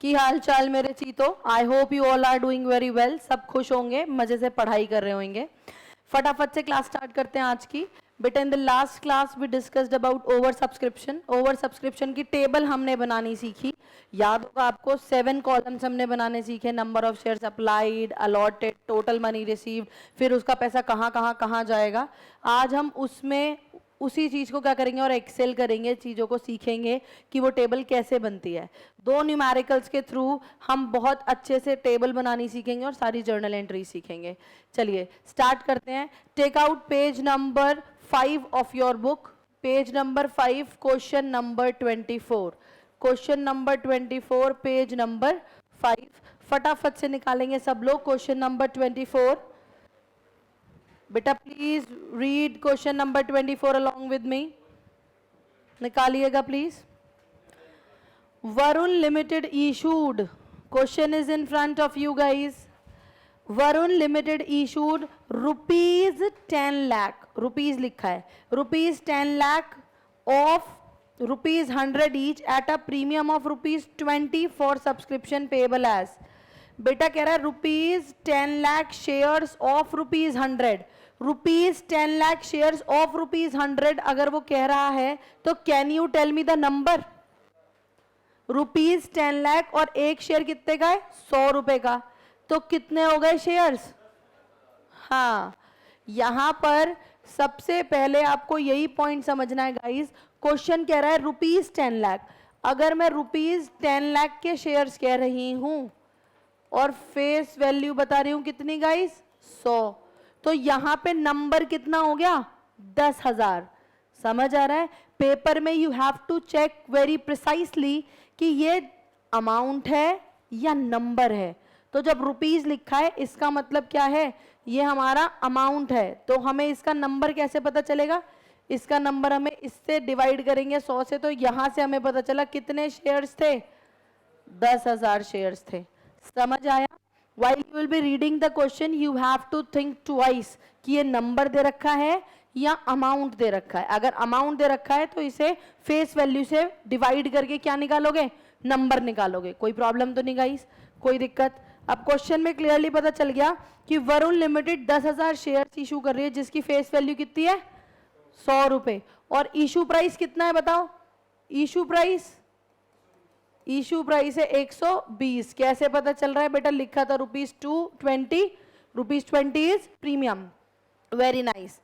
की हाल चाल मेरे चीतो? I hope you all are doing very well. सब खुश होंगे, मजे से पढ़ाई कर रहे होंगे। फटाफट से क्लास स्टार्ट करते हैं आज की। बेटा in the last class we discussed about over subscription. Over subscription की टेबल हमने बनानी सीखी। याद होगा आपको 7 कॉलम्स हमने बनाने सीखे। Number of shares applied, allotted, total money received, फिर उसका पैसा कहाँ जाएगा। आज हम उसमें उसी चीज को क्या करेंगे और एक्सेल करेंगे, चीजों को सीखेंगे कि वो टेबल कैसे बनती है। 2 न्यूमेरिकल्स के थ्रू हम बहुत अच्छे से टेबल बनानी सीखेंगे और सारी जर्नल एंट्री सीखेंगे। चलिए स्टार्ट करते हैं। Take out page number 5 of your book. Page number 5, question number 24। Question number 24, page number 5। फटाफट से निकालेंगे सब लोग क्वेश्चन नंबर 24। बेटा please read question number 24 along with me. निकालिएगा please. Varun limited issued, question is in front of you guys. Varun limited issued rupees 10 lakh, rupees लिखा है, rupees 10 lakh of rupees 100 each at a premium of rupees 20 for subscription payable as. बेटा कह रहा है rupees 10 lakh shares of rupees 100, rupees 10 lakh shares of rupees 100 अगर वो कह रहा है तो can you tell me the number. Rupees 10 lakh और एक शेयर कितने का है? 100 रुपए का, तो कितने हो गए शेयर्स? हाँ, यहां पर सबसे पहले आपको यही पॉइंट समझना है गाइस। क्वेश्चन कह रहा है रुपीज 10 लाख, अगर मैं रुपीज 10 लाख के शेयर्स कह रही हूं और फेस वैल्यू बता रही हूं कितनी गाइस? 100, तो यहां पे नंबर कितना हो गया? 10,000। समझ आ रहा है? पेपर में you have to check very precisely कि ये अमाउंट है या नंबर है। तो जब रुपीज लिखा है इसका मतलब क्या है? ये हमारा अमाउंट है, तो हमें इसका नंबर कैसे पता चलेगा? इसका नंबर हमें इससे डिवाइड करेंगे 100 से, तो यहां से हमें पता चला कितने शेयर्स थे? 10,000 शेयर्स थे। समझ आया? While you will be reading the question, you have to think twice कि ये नंबर दे रखा है या अमाउंट दे रखा है। अगर अमाउंट दे रखा है तो इसे फेस वैल्यू से डिवाइड करके क्या निकालोगे? नंबर निकालोगे। कोई प्रॉब्लम तो नहीं गाइस? कोई दिक्कत? अब क्वेश्चन में क्लियरली पता चल गया कि वरुण लिमिटेड 10,000 शेयर्स इशू कर रही है जिसकी फेस वैल्यू कितनी है? 100 रुपए। और इशू प्राइस कितना है बताओ? इशू प्राइस है 120। कैसे पता चल रहा है बेटा? लिखा था rupees 220, rupees 20 is premium. Very nice.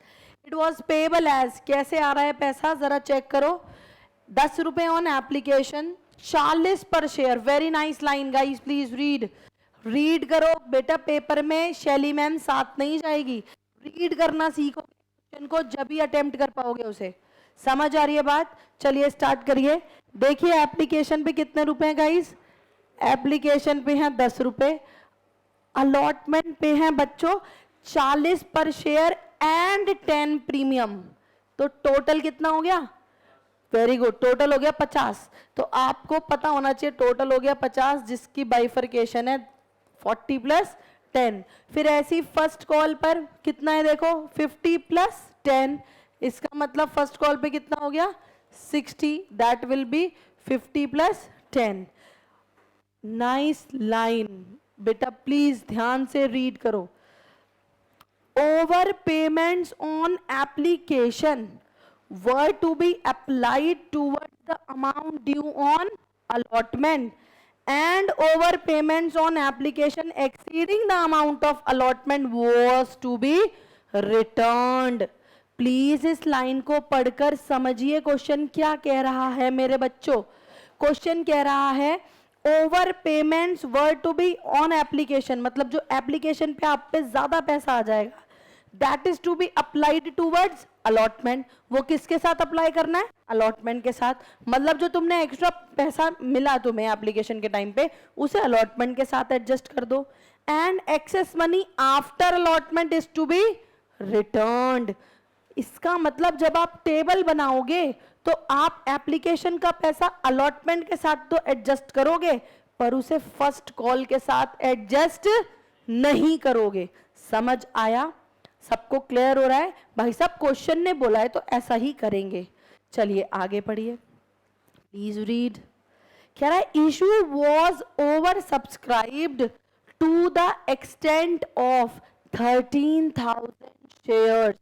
It was payable as, कैसे आ रहा है पैसा जरा चेक करो। 10 रुपए ऑन एप्लीकेशन, 40 पर share. Very nice line guys, please read करो बेटा। पेपर में शैली मैम साथ नहीं जाएगी, रीड करना सीखो क्वेश्चन को, जब भी अटेम्प्ट कर पाओगे उसे। समझ आ रही है बात? चलिए स्टार्ट करिए। देखिए एप्लीकेशन पे कितने रुपए हैं गाइस? एप्लीकेशन पे हैं 10 रुपए, अलॉटमेंट पे हैं बच्चों 40 पर शेयर एंड 10 प्रीमियम, तो टोटल कितना हो गया? वेरी गुड, टोटल हो गया 50। तो आपको पता होना चाहिए टोटल हो गया 50, जिसकी बाइफरकेशन है 40 प्लस 10। फिर ऐसी फर्स्ट कॉल पर कितना है देखो? 50 प्लस 10, इसका मतलब फर्स्ट कॉल पे कितना हो गया? 60, that will be 50 plus 10। Nice line बेटा, प्लीज ध्यान से रीड करो। Over payments on application were to be applied towards the amount due on allotment, and over payments on application exceeding the amount of allotment was to be returned। Please इस line को पढ़कर समझिए question क्या कह रहा है मेरे बच्चों। क्वेश्चन कह रहा है over payments were to be on application, मतलब जो एप्लीकेशन पे आप पे ज्यादा पैसा आ जाएगा, that is to be applied towards allotment. वो किसके साथ अप्लाई करना है? अलॉटमेंट के साथ। मतलब जो तुमने एक्स्ट्रा पैसा मिला तुम्हें एप्लीकेशन के टाइम पे, उसे अलॉटमेंट के साथ एडजस्ट कर दो। And excess money after allotment is to be returned. इसका मतलब जब आप टेबल बनाओगे तो आप एप्लीकेशन का पैसा अलॉटमेंट के साथ तो एडजस्ट करोगे, पर उसे फर्स्ट कॉल के साथ एडजस्ट नहीं करोगे। समझ आया? सबको क्लियर हो रहा है? भाई साहब क्वेश्चन ने बोला है तो ऐसा ही करेंगे। चलिए आगे पढ़िए, प्लीज रीड। कह रहा है issue was over subscribed to the extent of 13,000 shares.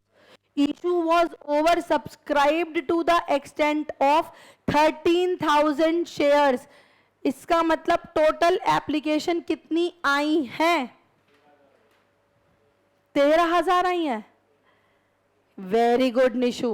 Issue was oversubscribed to the extent of 13,000 shares. इसका मतलब टोटल एप्लीकेशन कितनी आई हैं? 13,000 आई हैं. Very good Nishu.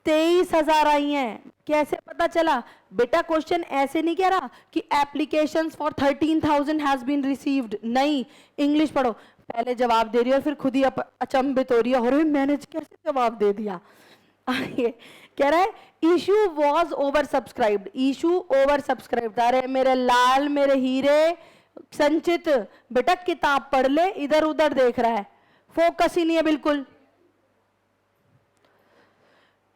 23,000 आई हैं. कैसे पता चला? बेटा क्वेश्चन ऐसे नहीं कह रहा कि applications for 13,000 has been received. नहीं, इंग्लिश पढ़ो. पहले जवाब दे रही है फिर खुद ही अचंभित हो रही है, अरे मैंने कैसे जवाब दे दिया. आइए, कह रहा है issue was over subscribed. Issue over subscribed. अरे मेरे लाल, मेरे हीरे, संचित बेटा किताब पढ़ ले, इधर उधर देख रहा है, फोकस ही नहीं है बिल्कुल.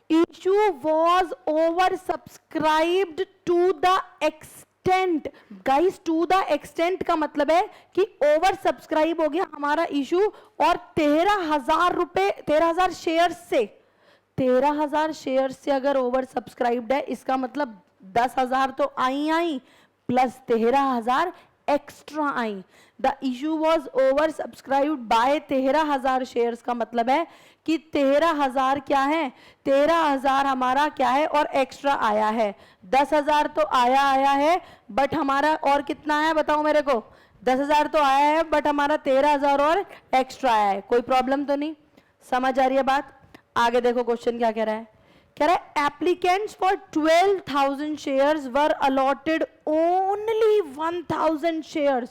Issue was over subscribed to the extent. Guys, to the extent का मतलब है कि ओवर सब्सक्राइब हो गया हमारा इशू, और 13,000 रुपए, 13,000 शेयर से, 13,000 शेयर से अगर ओवर सब्सक्राइब्ड है, इसका मतलब 10,000 तो आई प्लस 13,000 एक्स्ट्रा आई. The issue was over subscribed by 13,000 shares का मतलब है कि 13,000 क्या है, 13,000 हमारा क्या है और एक्स्ट्रा आया है. 10,000 तो आया है, बट हमारा और कितना है बताओ मेरे को? 10,000 तो आया है, बट हमारा 13,000 और एक्स्ट्रा आया है. कोई प्रॉब्लम तो नहीं? समझ आ रही है बात? आगे देखो क्वेश्चन क्या कह रहा है. कह रहा है applicants for 12,000 shares were allotted only 1,000 shares.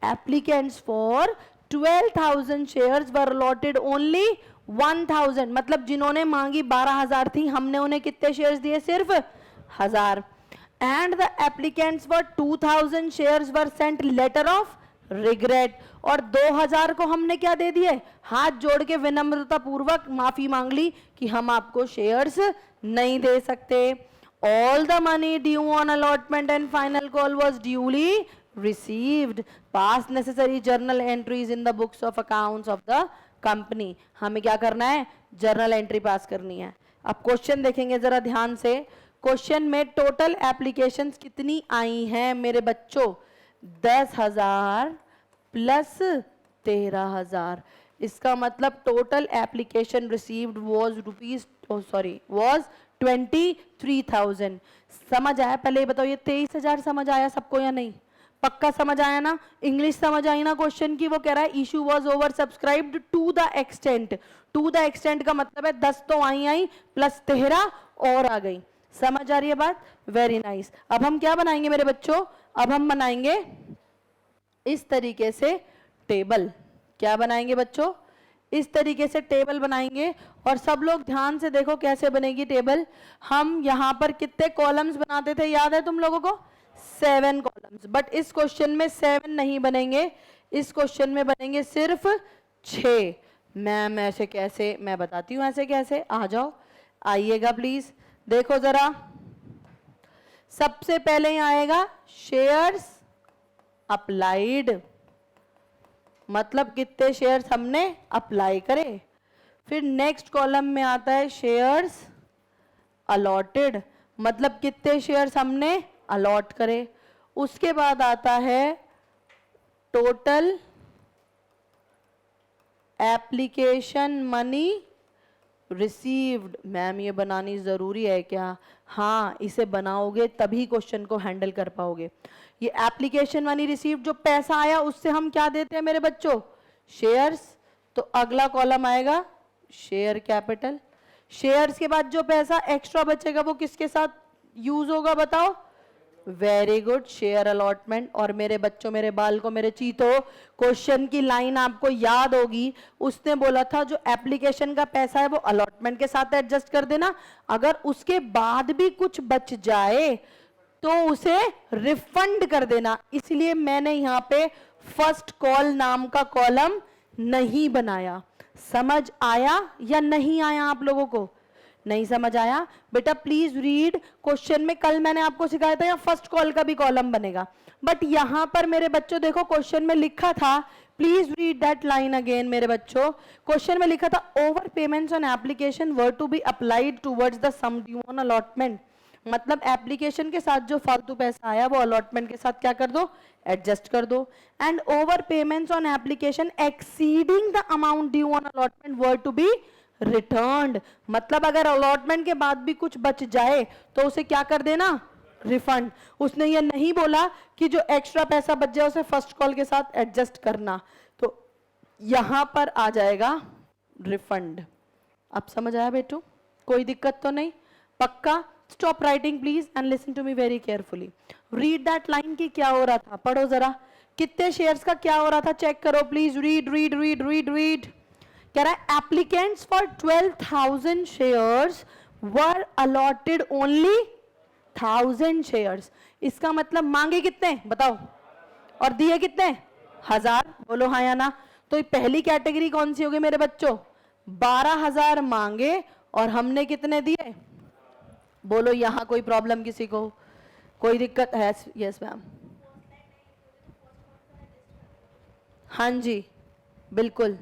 Applicants for 12,000 shares were allotted only 1,000. मतलब जिन्होंने मांगी 12,000 थी, हमने उन्हें कितने शेयर्स दिए? सिर्फ 1,000. And the applicants for 2,000 shares were sent letter of regret. और 2,000 को हमने क्या दे दिए? हाथ जोड़ के विनम्रता पूर्वक माफी मांग ली कि हम आपको शेयर्स नहीं दे सकते. All the money due on allotment and final call was duly received. Pass necessary journal entries in the books of accounts of the company. हमें क्या करना है? जर्नल एंट्री पास करनी है. अब क्वेश्चन देखेंगे जरा ध्यान से. क्वेश्चन में टोटल एप्लीकेशंस कितनी आई हैं मेरे बच्चों? 10,000 प्लस 13,000. इसका मतलब total application received was was 23,000. समझ आया? पहले बताओ, ये 23,000 समझ आया सबको या नहीं? पक्का समझ आया ना? इंग्लिश समझ आई ना क्वेश्चन की? वो कह रहा है issue was over subscribed to the extent. To the extent का मतलब है 10 तो आई प्लस 13 और आ गई. समझ आ रही है बात? Very nice. अब हम क्या बनाएंगे मेरे बच्चों? अब हम बनाएंगे इस तरीके से टेबल. क्या बनाएंगे बच्चों? इस तरीके से टेबल बनाएंगे. और सब लोग ध्यान से देखो कैसे बनेगी टेबल. हम यहां पर कितने कॉलम्स बनाते थे, याद है तुम लोगों को? 7 कॉलम्स. बट इस क्वेश्चन में 7 नहीं बनेंगे. इस क्वेश्चन में बनेंगे सिर्फ 6. मैम ऐसे कैसे? मैं बताती हूं ऐसे कैसे. आ जाओ, आइएगा प्लीज. देखो जरा, सबसे पहले ही आएगा शेयर्स अप्लाइड. मतलब कितने शेयर्स हमने अप्लाई करे. फिर नेक्स्ट कॉलम में आता है शेयर्स अलॉटेड. मतलब कितने शेयर्स हमने अलॉट करे. उसके बाद आता है total application money received. Ma'am ये बनानी जरूरी है क्या? हाँ, इसे बनाओगे तभी क्वेश्चन को हैंडल कर पाओगे. ये एप्लीकेशन मनी रिसीव्ड, जो पैसा आया उससे हम क्या देते हैं मेरे बच्चों? शेयर्स. तो अगला कॉलम आएगा शेयर कैपिटल. शेयर्स के बाद जो पैसा एक्स्ट्रा बचेगा वो किसके साथ यूज होगा बताओ? Very good, share allotment. और मेरे बच्चों, मेरे बाल को, मेरे चीतो, क्वेश्चन की लाइन आपको याद होगी. उसने बोला था जो एप्लीकेशन का पैसा है वो अलॉटमेंट के साथ एडजस्ट कर देना. अगर उसके बाद भी कुछ बच जाए तो उसे रिफंड कर देना. इसलिए मैंने यहाँ पे फर्स्ट कॉल नाम का कॉलम नहीं बनाया. समझ आया या नहीं आया आप लोगों को? नहीं समझ आया? बेटा प्लीज रीड. क्वेश्चन में कल मैंने आपको सिखाया था यहाँ फर्स्ट कॉल का भी कॉलम बनेगा. बट यहां पर मेरे बच्चों देखो क्वेश्चन में लिखा था, please read that line again मेरे बच्चों. क्वेश्चन में लिखा था over payments on application were to be applied towards the sum due on allotment. मतलब एप्लीकेशन के साथ जो फालतू पैसा आया वो अलॉटमेंट के साथ क्या कर दो, एडजस्ट कर दो. And over payments on application exceeding the amount due on allotment were to be returned. मतलब अगर अलॉटमेंट के बाद भी कुछ बच जाए तो उसे क्या कर देना, रिफंड. उसने ये नहीं बोला कि जो एक्स्ट्रा पैसा बच जाए उसे फर्स्ट कॉल के साथ एडजस्ट करना, तो यहां पर आ जाएगा रिफंड. अब समझ आया बेटू, कोई दिक्कत तो नहीं, पक्का. Stop writing please and listen to me very carefully. Read that line की क्या हो रहा था, पढ़ो जरा. कितने शेयर्स का क्या हो रहा था, चेक करो please. Read read read read read. कह रहा है applicants for 12,000 shares were allotted only 1000 shares. इसका मतलब मांगे कितने बताओ और दिए कितने, 1000. बोलो हाँ या ना. तो पहली कैटेगरी कौन सी होगी मेरे बच्चों, 12,000 मांगे और हमने कितने दिए. बोलो यहां कोई प्रॉब्लम किसी को, कोई दिक्कत है. यस मैम, हाँ जी बिल्कुल.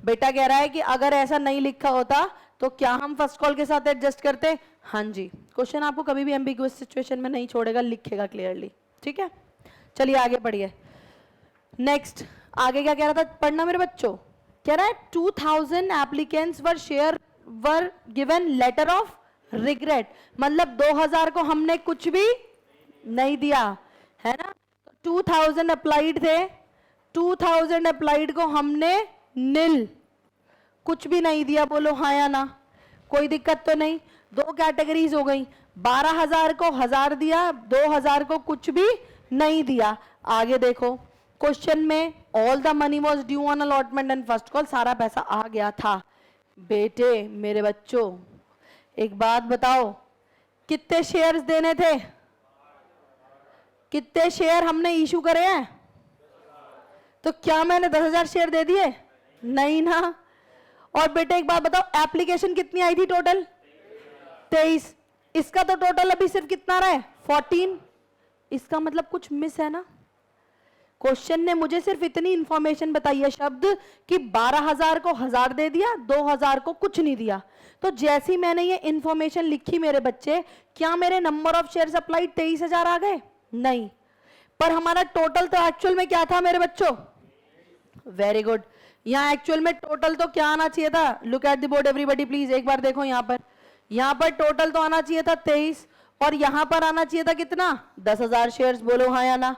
बेटा कह रहा है कि अगर ऐसा नहीं लिखा होता तो क्या हम फर्स्ट कॉल के साथ एडजस्ट करते. हाँ जी, क्वेश्चन आपको कभी भी एम्बिगुअस सिचुएशन में नहीं छोड़ेगा, लिखेगा क्लियरली. ठीक है, चलिए आगे पढ़िए. नेक्स्ट आगे क्या कह रहा था, पढ़ना मेरे बच्चों. कह रहा है 2000 applicants were given letter of regret. मतलब 2000 को हमने कुछ भी नहीं दिया है ना. 2000 अप्लाइड थे, 2000 अप्लाइड को हमने नील, कुछ भी नहीं दिया. बोलो हाँ या ना, कोई दिक्कत तो नहीं. दो कैटेगरीज हो गई, 12,000 को 1000 दिया, 2000 को कुछ भी नहीं दिया. आगे देखो क्वेश्चन में all the money was due on allotment and first call, सारा पैसा आ गया था. बेटे मेरे बच्चों एक बात बताओ, कितने शेयर्स देने थे, कितने शेयर हमने इशू करे हैं. तो क्या मैंने 10,000 शेयर दे दिए, नहीं ना. और बेटे एक बात बताओ, एप्लीकेशन कितनी आई थी टोटल, 23. इसका तो टोटल अभी सिर्फ कितना रहा है, 14. इसका मतलब कुछ मिस है ना. क्वेश्चन ने मुझे सिर्फ इतनी इंफॉर्मेशन बताई है शब्द कि 12,000 को 1000 दे दिया, 2000 को कुछ नहीं दिया. तो जैसी मैंने ये इंफॉर्मेशन लिखी मेरे बच्चे, क्या मेरे नंबर ऑफ शेयर्स अप्लाइड 23,000 आ गए, नहीं. पर हमारा टोटल तो एक्चुअल में क्या था मेरे बच्चों, वेरी गुड. यहाँ एक्चुअल में टोटल तो क्या आना चाहिए था, look at the board everybody please. एक बार देखो यहाँ पर टोटल तो आना चाहिए था 23 और यहाँ पर आना चाहिए था कितना, 10,000 शेयर्स. बोलो हाँ या ना.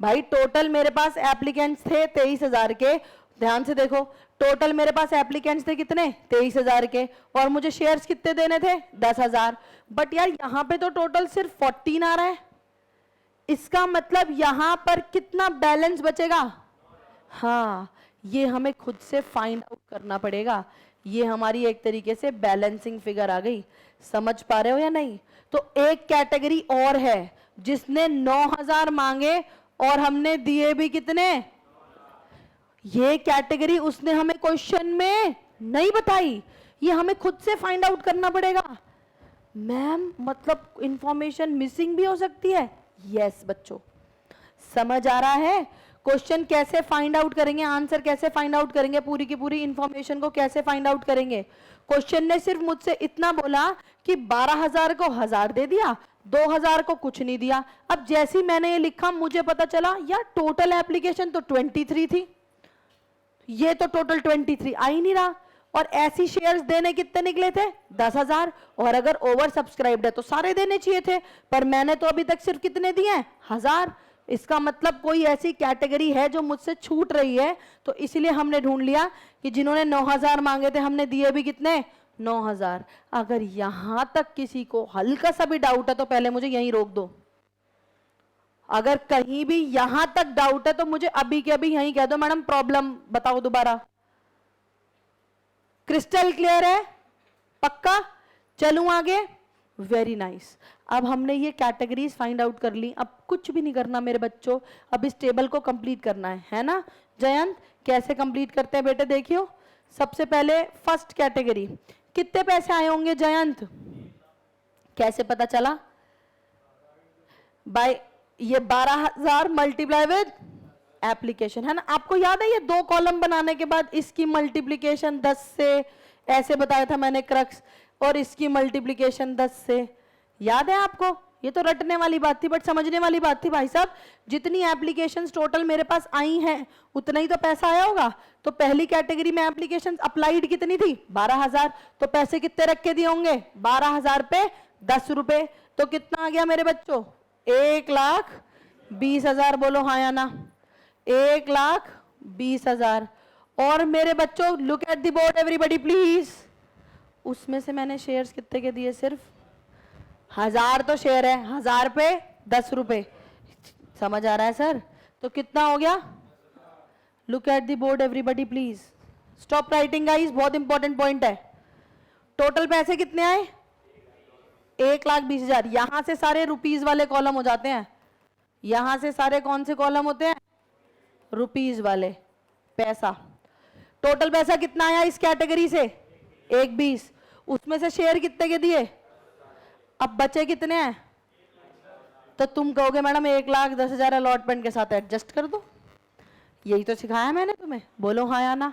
भाई टोटल मेरे पास एप्लीकेंट्स थे 23,000 के. ध्यान से देखो, टोटल मेरे पास एप्लीकेंट्स थे कितने, 23,000 के, और मुझे शेयर्स कितने देने थे, 10,000. बट यार यहाँ पे तो टोटल सिर्फ 14 आ रहा है. इसका मतलब यहाँ पर कितना बैलेंस बचेगा. हाँ, ये हमें खुद से फाइंड आउट करना पड़ेगा. ये हमारी एक तरीके से बैलेंसिंग फिगर आ गई. समझ पा रहे हो या नहीं. तो एक कैटेगरी और है जिसने 9,000 मांगे और हमने दिए भी कितने. ये कैटेगरी उसने हमें क्वेश्चन में नहीं बताई, ये हमें खुद से फाइंड आउट करना पड़ेगा. मैम मतलब इंफॉर्मेशन मिसिंग भी हो सकती है. यस बच्चों, समझ आ रहा है. क्वेश्चन कैसे फाइंड आउट करेंगे, आंसर कैसे फाइंड आउट करेंगे, पूरी की पूरी इंफॉर्मेशन को कैसे फाइंड आउट करेंगे. क्वेश्चन ने सिर्फ मुझसे इतना बोला कि 12,000 को 1000 दे दिया, 2000 को कुछ नहीं दिया. अब जैसी मैंने ये लिखा मुझे पता चला यार टोटल एप्लीकेशन तो 23 थी, ये तो टोटल 23 आ ही नहीं रहा. और ऐसी शेयर्स देने कितने निकले थे, 10,000. और अगर ओवर सब्सक्राइब्ड है तो सारे देने चाहिए थे, पर मैंने तो अभी तक सिर्फ कितने दिए हैं, 1000. इसका मतलब कोई ऐसी कैटेगरी है जो मुझसे छूट रही है. तो इसलिए हमने ढूंढ लिया कि जिन्होंने 9,000 मांगे थे हमने दिए भी कितने, 9,000. अगर यहां तक किसी को हल्का सा भी डाउट है तो पहले मुझे यहीं रोक दो. अगर कहीं भी यहां तक डाउट है तो मुझे अभी के अभी यहीं कह दो, मैडम प्रॉब्लम बताओ दोबारा. क्रिस्टल क्लियर है, पक्का. चलूं आगे. Very nice. अब हमने ये कैटेगरीज फाइंड आउट कर ली. अब कुछ भी नहीं करना मेरे बच्चों, अब इस टेबल को कंप्लीट करना है ना. जयंत कैसे कंप्लीट करते हैं बेटे, देखियो. सबसे पहले फर्स्ट कैटेगरी, कितने पैसे आए होंगे जयंत, कैसे पता चला, बाय ये 12,000 मल्टीप्लाई विद एप्लीकेशन, है ना. आपको याद है ये दो कॉलम बनाने के बाद इसकी मल्टीप्लीकेशन 10 से ऐसे बताया था मैंने क्रक्स, और इसकी मल्टीप्लीकेशन 10 से. याद है आपको? ये तो रटने वाली बात थी बट समझने वाली बात थी भाई साहब। जितनी एप्लीकेशंस टोटल मेरे पास आई हैं उतना ही तो पैसा आया होगा। तो पहली कैटेगरी में एप्लीकेशंस अप्लाइड कितनी थी? 12,000। तो पैसे कितने रख के दिए होंगे? 12,000 पे 10 रुपए। तो कितना आ गया मेरे बच्चों? 1,20,000। बोलो हाँ या ना? 1,20,000। और मेरे बच्चों look at the board everybody please. उसमें से मैंने शेयर्स कितने के दिए? सिर्फ 1,000 तो शेयर है, 1,000 पे 10 रुपए। समझ आ रहा है सर? तो कितना हो गया? Look at the board everybody please. Stop writing guys, बहुत इंपॉर्टेंट पॉइंट है। टोटल पैसे कितने आए? 1,20,000। यहां से सारे रुपीज वाले कॉलम हो जाते हैं। यहां से सारे कौन से कॉलम होते हैं? रुपीज वाले। पैसा, टोटल पैसा कितना आया इस कैटेगरी से? 1,20,000। उसमें से शेयर कितने के दिए? अब बचे कितने हैं? तो तुम कहोगे मैडम 1,10,000 अलॉटमेंट के साथ एडजस्ट कर दो। यही तो सिखाया मैंने तुम्हें। बोलो हाँ या ना?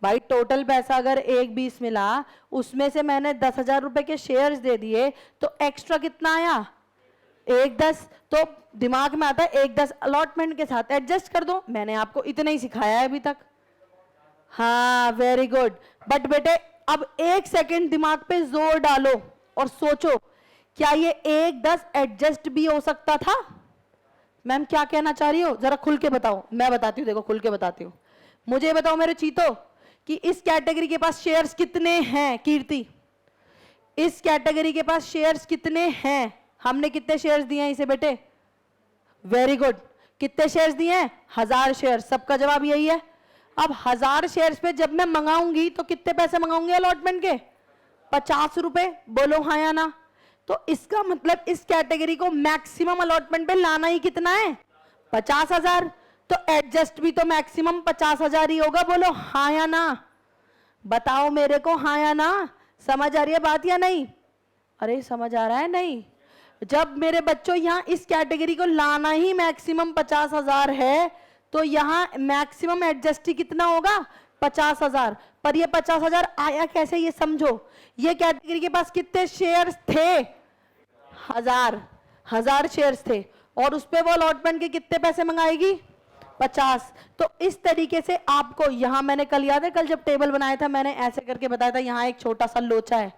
भाई टोटल पैसा अगर 1,20,000 मिला, उसमें से मैंने 10,000 रुपए के शेयर्स दे दिए, तो एक्स्ट्रा कितना आया? 1,10,000। तो दिमाग में आता है 1,10,000 अलॉटमेंट के साथ एडजस्ट कर दो। मैंने आपको इतना ही सिखाया है अभी तक। हाँ वेरी गुड। बट बेटे अब 1 सेकेंड दिमाग पे जोर डालो और सोचो, क्या ये 1,10,000 एडजस्ट भी हो सकता था? मैम क्या कहना चाह रही हो? जरा खुल के बताओ। मैं बताती हूँ, देखो खुल के बताती हूँ। मुझे बताओ मेरे चीतो कि इस कैटेगरी के पास शेयर्स कितने हैं? कीर्ति, इस कैटेगरी के पास शेयर्स कितने हैं? हमने कितने शेयर्स दिए हैं इसे बेटे? Very good. कितने शेयर्स दिए हैं? 1,000 शेयर। सबका जवाब यही है। अब 1,000 शेयर्स पे जब मैं मंगाऊंगी तो कितने पैसे मंगाऊंगी अलॉटमेंट के? 50 रुपए। बोलो हाँ या ना? तो इसका मतलब इस कैटेगरी को मैक्सिमम अलॉटमेंट पे लाना ही कितना है? 50,000। तो एडजस्ट भी तो मैक्सिमम 50,000 ही होगा। बोलो हाँ या ना? बताओ मेरे को हाँ या ना? समझ आ रही है बात या नहीं? अरे समझ आ रहा है नहीं? जब मेरे बच्चों यहां इस कैटेगरी को लाना ही मैक्सिमम 50,000 है, तो यहां मैक्सिमम एडजस्ट ही कितना होगा? 50,000। पर ये 50,000 आया कैसे ये समझो। ये कैटेगरी के पास कितने शेयर्स थे? 1,000 शेयर्स थे। और उस पे वो अलॉटमेंट के कितने पैसे मंगाएगी? 50। तो इस तरीके से आपको यहां मैंने कल, याद है कल जब टेबल बनाया था मैंने ऐसे करके बताया था, यहां एक छोटा सा लोचा है,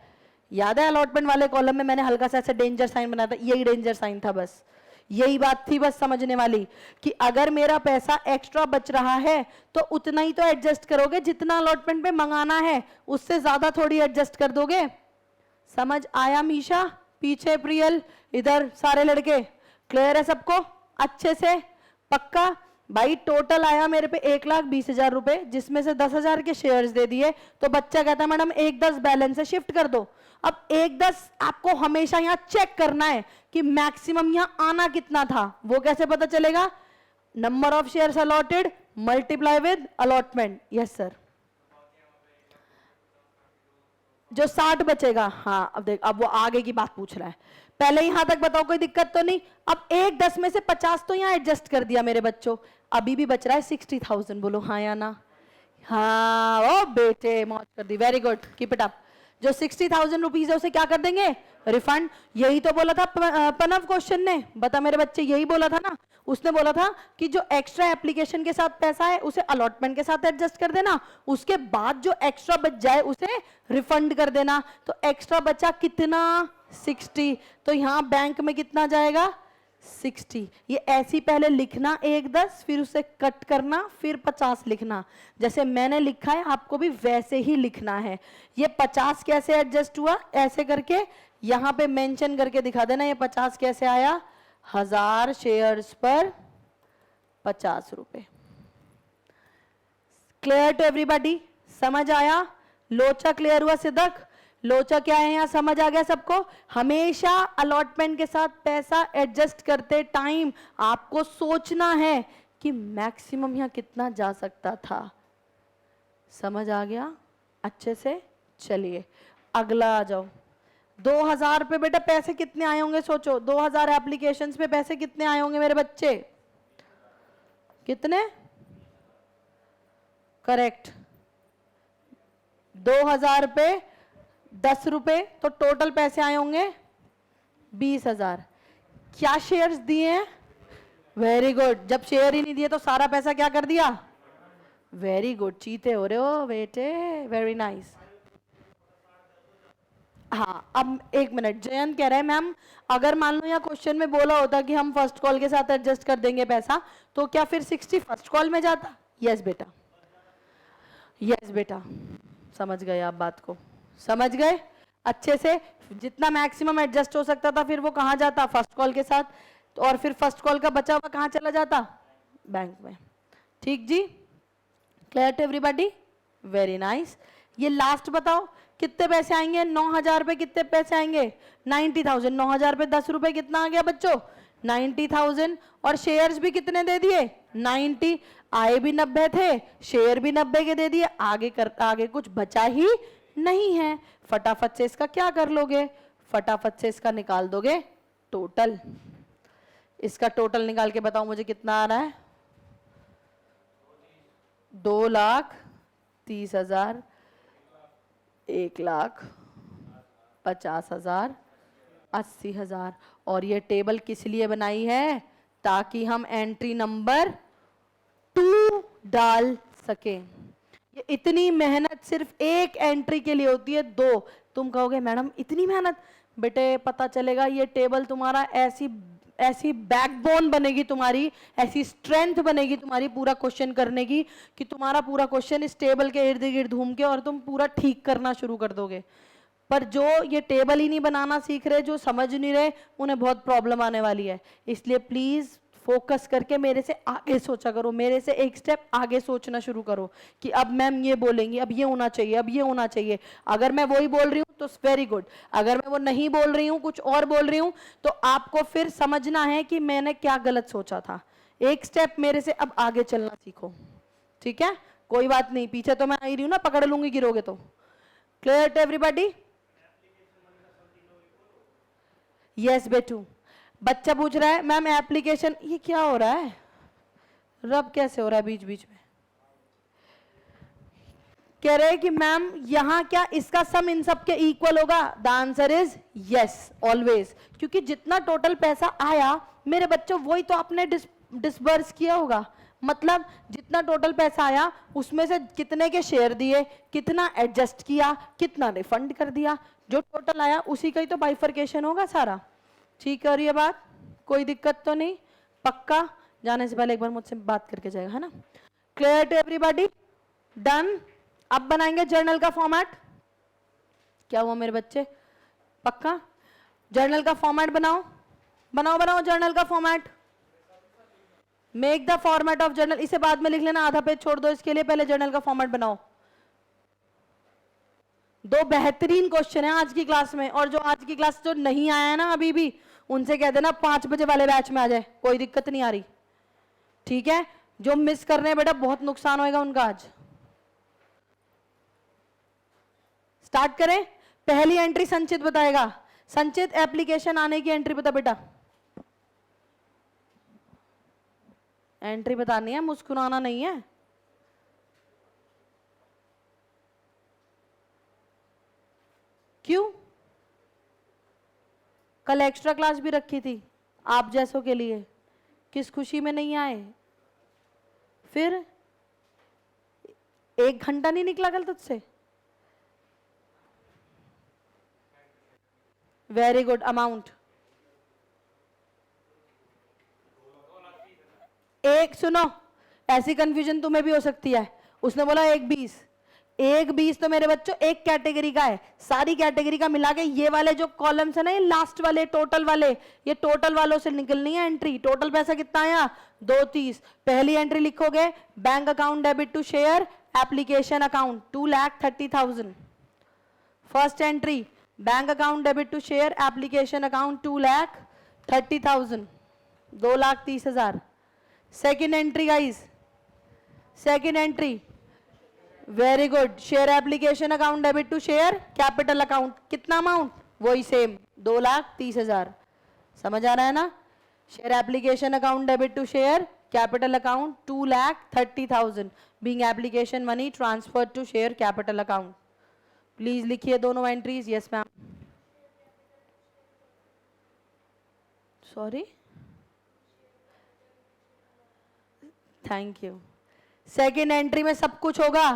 याद है? अलॉटमेंट वाले कॉलम में मैंने हल्का सा ऐसे डेंजर साइन बनाया था, यही डेंजर साइन था। बस यही बात थी बस समझने वाली, कि अगर मेरा पैसा एक्स्ट्रा बच रहा है तो उतना ही तो एडजस्ट करोगे जितना अलॉटमेंट पे मंगाना है, उससे ज्यादा थोड़ी एडजस्ट कर दोगे। समझ आया मीशा? पीछे प्रियल, इधर सारे लड़के, क्लियर है सबको अच्छे से? पक्का? भाई टोटल आया मेरे पे 1,20,000 रुपए, जिसमें से 10,000 के शेयर्स दे दिए। तो बच्चा कहता है मैडम 1,10,000 बैलेंस है, शिफ्ट कर दो। अब 1,10,000 आपको हमेशा यहाँ चेक करना है कि मैक्सिमम यहाँ आना कितना था। वो कैसे पता चलेगा? Number of shares allotted multiply with allotment. Yes sir. जो 60 बचेगा, हाँ अब देख, अब वो आगे की बात पूछ रहा है। पहले यहां तक बताओ कोई दिक्कत तो नहीं? अब 1,10,000 में से 50 तो यहाँ एडजस्ट कर दिया मेरे बच्चों, अभी भी बच रहा है 60,000। बोलो हाँ या ना? हाँ ओ बेटे मौज कर दी, very good, keep it up. जो 60,000 रुपीज है उसे क्या कर देंगे? रिफंड। यही तो बोला था पनव क्वेश्चन ने, बता मेरे बच्चे, यही बोला था ना। उसने बोला था कि जो एक्स्ट्रा एप्लीकेशन के साथ पैसा है उसे अलॉटमेंट के साथ एडजस्ट कर देना, उसके बाद जो एक्स्ट्रा बच जाए उसे रिफंड कर देना। तो एक्स्ट्रा बचा कितना? 60। तो यहां बैंक में कितना जाएगा? 60। ये ऐसी पहले लिखना 1,10,000, फिर उसे कट करना, फिर 50 लिखना। जैसे मैंने लिखा है आपको भी वैसे ही लिखना है। ये 50 कैसे एडजस्ट हुआ? ऐसे करके यहां पे मेंशन करके दिखा देना ये 50 कैसे आया। 1,000 शेयर्स पर 50 रुपए। Clear to everybody? समझ आया? लोचा क्लियर हुआ? सिद्धक लोचा क्या है यहाँ समझ आ गया सबको? हमेशा अलॉटमेंट के साथ पैसा एडजस्ट करते टाइम आपको सोचना है कि मैक्सिमम यहाँ कितना जा सकता था। समझ आ गया अच्छे से? चलिए अगला आ जाओ। 2,000 पे बेटा पैसे कितने आए होंगे सोचो। 2,000 एप्लीकेशंस पे पैसे कितने आए होंगे मेरे बच्चे? कितने? करेक्ट, 2,000 पे 10 रुपए, तो टोटल पैसे आए होंगे 20,000। क्या शेयर्स दिए हैं? Very good. जब शेयर ही नहीं दिए तो सारा पैसा क्या कर दिया? वेरी गुड, चीते हो रहे हो बेटे, वेरी नाइस। हाँ, अब एक मिनट, जयंत कह रहे हैं मैम अगर मान लो यहाँ क्वेश्चन में बोला होता कि हम फर्स्ट कॉल के साथ एडजस्ट कर देंगे पैसा, तो क्या फिर 60 फर्स्ट कॉल में जाता? यस बेटा, यस बेटा, समझ गए आप बात को, समझ गए अच्छे से। जितना मैक्सिमम एडजस्ट हो सकता था फिर वो कहाँ जाता? फर्स्ट कॉल के साथ। तो और फिर फर्स्ट कॉल का बचा हुआ कहाँ चला जाता? बैंक में। ठीक जी, clear to everybody? Very nice. ये लास्ट बताओ कितने पैसे आएंगे? 9,000 पे कितने पैसे आएंगे? 90,000। 9,000 पे 10 रुपए कितना आ गया बच्चों? 90,000। और शेयर्स भी कितने दे दिए? 90। आए भी 90 थे, शेयर भी 90 के दे दिए, आगे कुछ बचा ही नहीं है। फटाफट से इसका क्या कर लोगे? फटाफट से इसका निकाल दोगे टोटल। इसका टोटल निकाल के बताओ मुझे कितना आ रहा है? 2,30,000, 1,50,000, 80,000। और ये टेबल किस लिए बनाई है? ताकि हम एंट्री नंबर 2 डाल सके। ये इतनी मेहनत सिर्फ एक एंट्री के लिए होती है, 2। तुम कहोगे मैडम इतनी मेहनत? बेटे पता चलेगा ये टेबल तुम्हारा ऐसी बैकबोन बनेगी तुम्हारी, ऐसी स्ट्रेंथ बनेगी तुम्हारी पूरा क्वेश्चन करने की, कि तुम्हारा पूरा क्वेश्चन इस टेबल के इर्द गिर्द घूम के और तुम पूरा ठीक करना शुरू कर दोगे। पर जो ये टेबल ही नहीं बनाना सीख रहे, जो समझ नहीं रहे, उन्हें बहुत प्रॉब्लम आने वाली है। इसलिए प्लीज फोकस करके मेरे से आगे सोचा करो, मेरे से एक स्टेप आगे सोचना शुरू करो कि अब मैम ये बोलेंगी, अब ये होना चाहिए, अब ये होना चाहिए। अगर मैं वही बोल रही हूँ तो वेरी गुड, अगर मैं वो नहीं बोल रही हूँ, कुछ और बोल रही हूँ, तो आपको फिर समझना है कि मैंने क्या गलत सोचा था। एक स्टेप मेरे से अब आगे चलना सीखो, ठीक है? कोई बात नहीं, पीछे तो मैं आ ही रही हूँ ना, पकड़ लूंगी गिरोगे तो। Clear to everybody? यस बेटू। बच्चा पूछ रहा है मैम एप्लीकेशन, ये क्या हो रहा है? रब कैसे हो रहा है बीच बीच में? कह रहे हैं कि मैम यहां क्या इसका सम इन सब के इक्वल होगा? The answer is yes, always. क्योंकि जितना टोटल पैसा आया मेरे बच्चों वही तो आपने डिसबर्स किया होगा। मतलब जितना टोटल पैसा आया उसमें से कितने के शेयर दिए, कितना एडजस्ट किया, कितना रिफंड कर दिया, जो टोटल आया उसी का ही तो बाइफरकेशन होगा सारा। ठीक है? और ये बात कोई दिक्कत तो नहीं? पक्का? जाने से पहले एक बार मुझसे बात करके जाएगा, है ना? Clear to everybody? डन। अब बनाएंगे जर्नल का फॉर्मेट। क्या हुआ मेरे बच्चे? पक्का? जर्नल का फॉर्मेट बनाओ, बनाओ बनाओ जर्नल का format. Make the format of journal. इसे बाद में लिख लेना, आधा पेज छोड़ दो इसके लिए, पहले जर्नल का फॉर्मेट बनाओ। 2 बेहतरीन क्वेश्चन है आज की क्लास में, और जो आज की क्लास जो नहीं आया है ना अभी भी, उनसे कह देना 5 बजे वाले बैच में आ जाए, कोई दिक्कत नहीं आ रही। ठीक है? जो मिस कर रहे हैं बेटा बहुत नुकसान होएगा उनका आज। स्टार्ट करें। पहली एंट्री संचित बताएगा। संचित एप्लीकेशन आने की एंट्री बता बेटा। एंट्री बतानी है, मुस्कुराना नहीं है। क्यों? कल एक्स्ट्रा क्लास भी रखी थी आप जैसों के लिए, किस खुशी में नहीं आए? फिर 1 घंटा नहीं निकला कल तुझसे? Very good. अमाउंट एक, सुनो, ऐसी कंफ्यूजन तुम्हें भी हो सकती है। उसने बोला 1,20, 1,20 तो मेरे बच्चों एक कैटेगरी का है, सारी कैटेगरी का मिला के ये वाले जो कॉलम्स है ना, ये लास्ट वाले टोटल वाले, ये टोटल वालों से निकलनी है एंट्री। टोटल पैसा कितना आया? 2,30। पहली एंट्री लिखोगे bank account debit to share application account 2,30,000। First entry bank account debit to share application account 2,30,000, 2,30,000। Second entry guys, second entry, very good, share application account debit to share capital account, कितना amount? वही same 2,30,000। समझ आ रहा है ना? Share application account debit to share capital account 2,30,000 being application money transfer to share capital account. प्लीज लिखिए दोनों entries. Yes ma'am. Sorry, thank you. Second entry में सब कुछ होगा।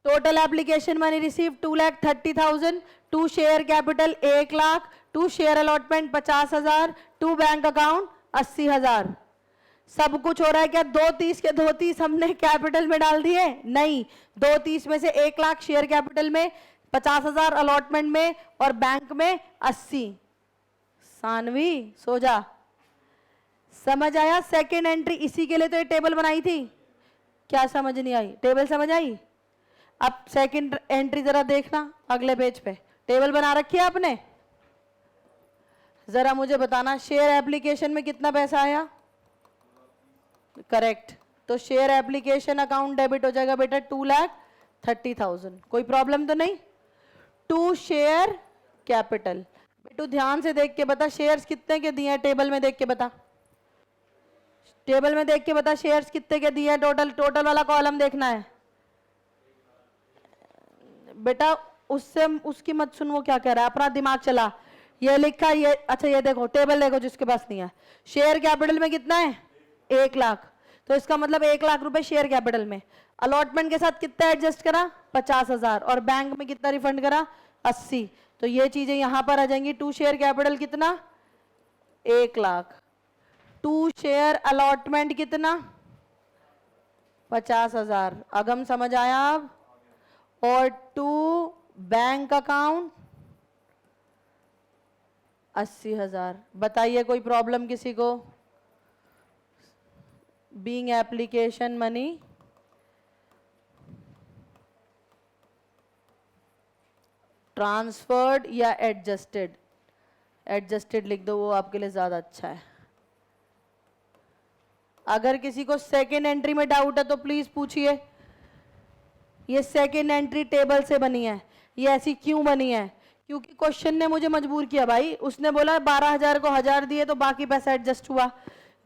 Total application money receive 2,30,000, to share capital 1 lakh, to share allotment 50,000, to bank account 80,000। सब कुछ हो रहा है क्या? 230 के 230 हमने कैपिटल में डाल दिए? नहीं, 230 में से 1 लाख शेयर कैपिटल में, 50,000 अलॉटमेंट में और बैंक में 80। सानवी सो जा, समझ आया? सेकेंड एंट्री इसी के लिए तो ये टेबल बनाई थी। क्या समझ नहीं आई? टेबल समझ आई? अब सेकेंड एंट्री जरा देखना, अगले पेज पे टेबल बना रखी है आपने। जरा मुझे बताना, शेयर एप्लीकेशन में कितना पैसा आया? करेक्ट, तो शेयर एप्लीकेशन अकाउंट डेबिट हो जाएगा बेटा 2,30,000। कोई प्रॉब्लम तो नहीं? टू शेयर कैपिटल, बेटू ध्यान से देख के बता, शेयर्स कितने के दिए हैं? टेबल में देख के बता, टेबल में देख के बता शेयर्स कितने के दिए हैं? टोटल वाला कॉलम देखना है बेटा। उससे उसकी मत सुन, वो क्या कह रहा है, अपना दिमाग चला। ये लिखा, ये अच्छा, ये देखो टेबल देखो जिसके पास नहीं है। शेयर कैपिटल में कितना है? 1 लाख, तो इसका मतलब 1 लाख रुपए शेयर कैपिटल में। अलॉटमेंट के साथ कितना एडजस्ट करा? 50,000। और बैंक में कितना रिफंड करा? 80। तो ये चीजें यहां पर आ जाएंगी। टू शेयर कैपिटल कितना? 1 लाख। टू शेयर अलॉटमेंट कितना? 50,000। अगम समझ आया अब? और टू बैंक अकाउंट 80,000। बताइए कोई प्रॉब्लम किसी को? बीइंग एप्लीकेशन मनी ट्रांसफर्ड या एडजस्टेड? एडजस्टेड लिख दो, वो आपके लिए ज्यादा अच्छा है। अगर किसी को सेकेंड एंट्री में डाउट है तो प्लीज पूछिए। ये सेकेंड एंट्री टेबल से बनी है। ये ऐसी क्यों बनी है? क्योंकि क्वेश्चन ने मुझे मजबूर किया भाई। उसने बोला 12,000 को 1,000 दिए तो बाकी पैसा एडजस्ट हुआ,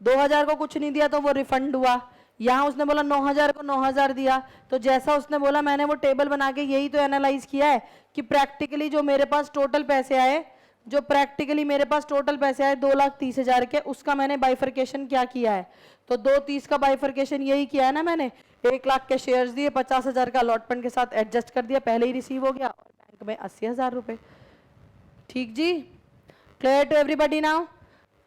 2,000 को कुछ नहीं दिया तो वो रिफंड हुआ। यहाँ उसने बोला 9,000 को 9,000 दिया, तो जैसा उसने बोला मैंने वो टेबल बना के यही तो एनालाइज किया है कि प्रैक्टिकली जो मेरे पास टोटल पैसे आए, जो प्रैक्टिकली मेरे पास टोटल पैसे आए 2,30,000 के, उसका मैंने बाइफर्केशन क्या किया है? तो 230 का बाइफर्केशन यही किया है ना मैंने। 1 लाख के शेयर्स दिए, 50,000 का अलॉटमेंट के साथ एडजस्ट कर दिया, पहले ही रिसीव हो गया, और बैंक में 80,000 रुपए। ठीक जी, क्लियर टू एवरीबॉडी नाउ?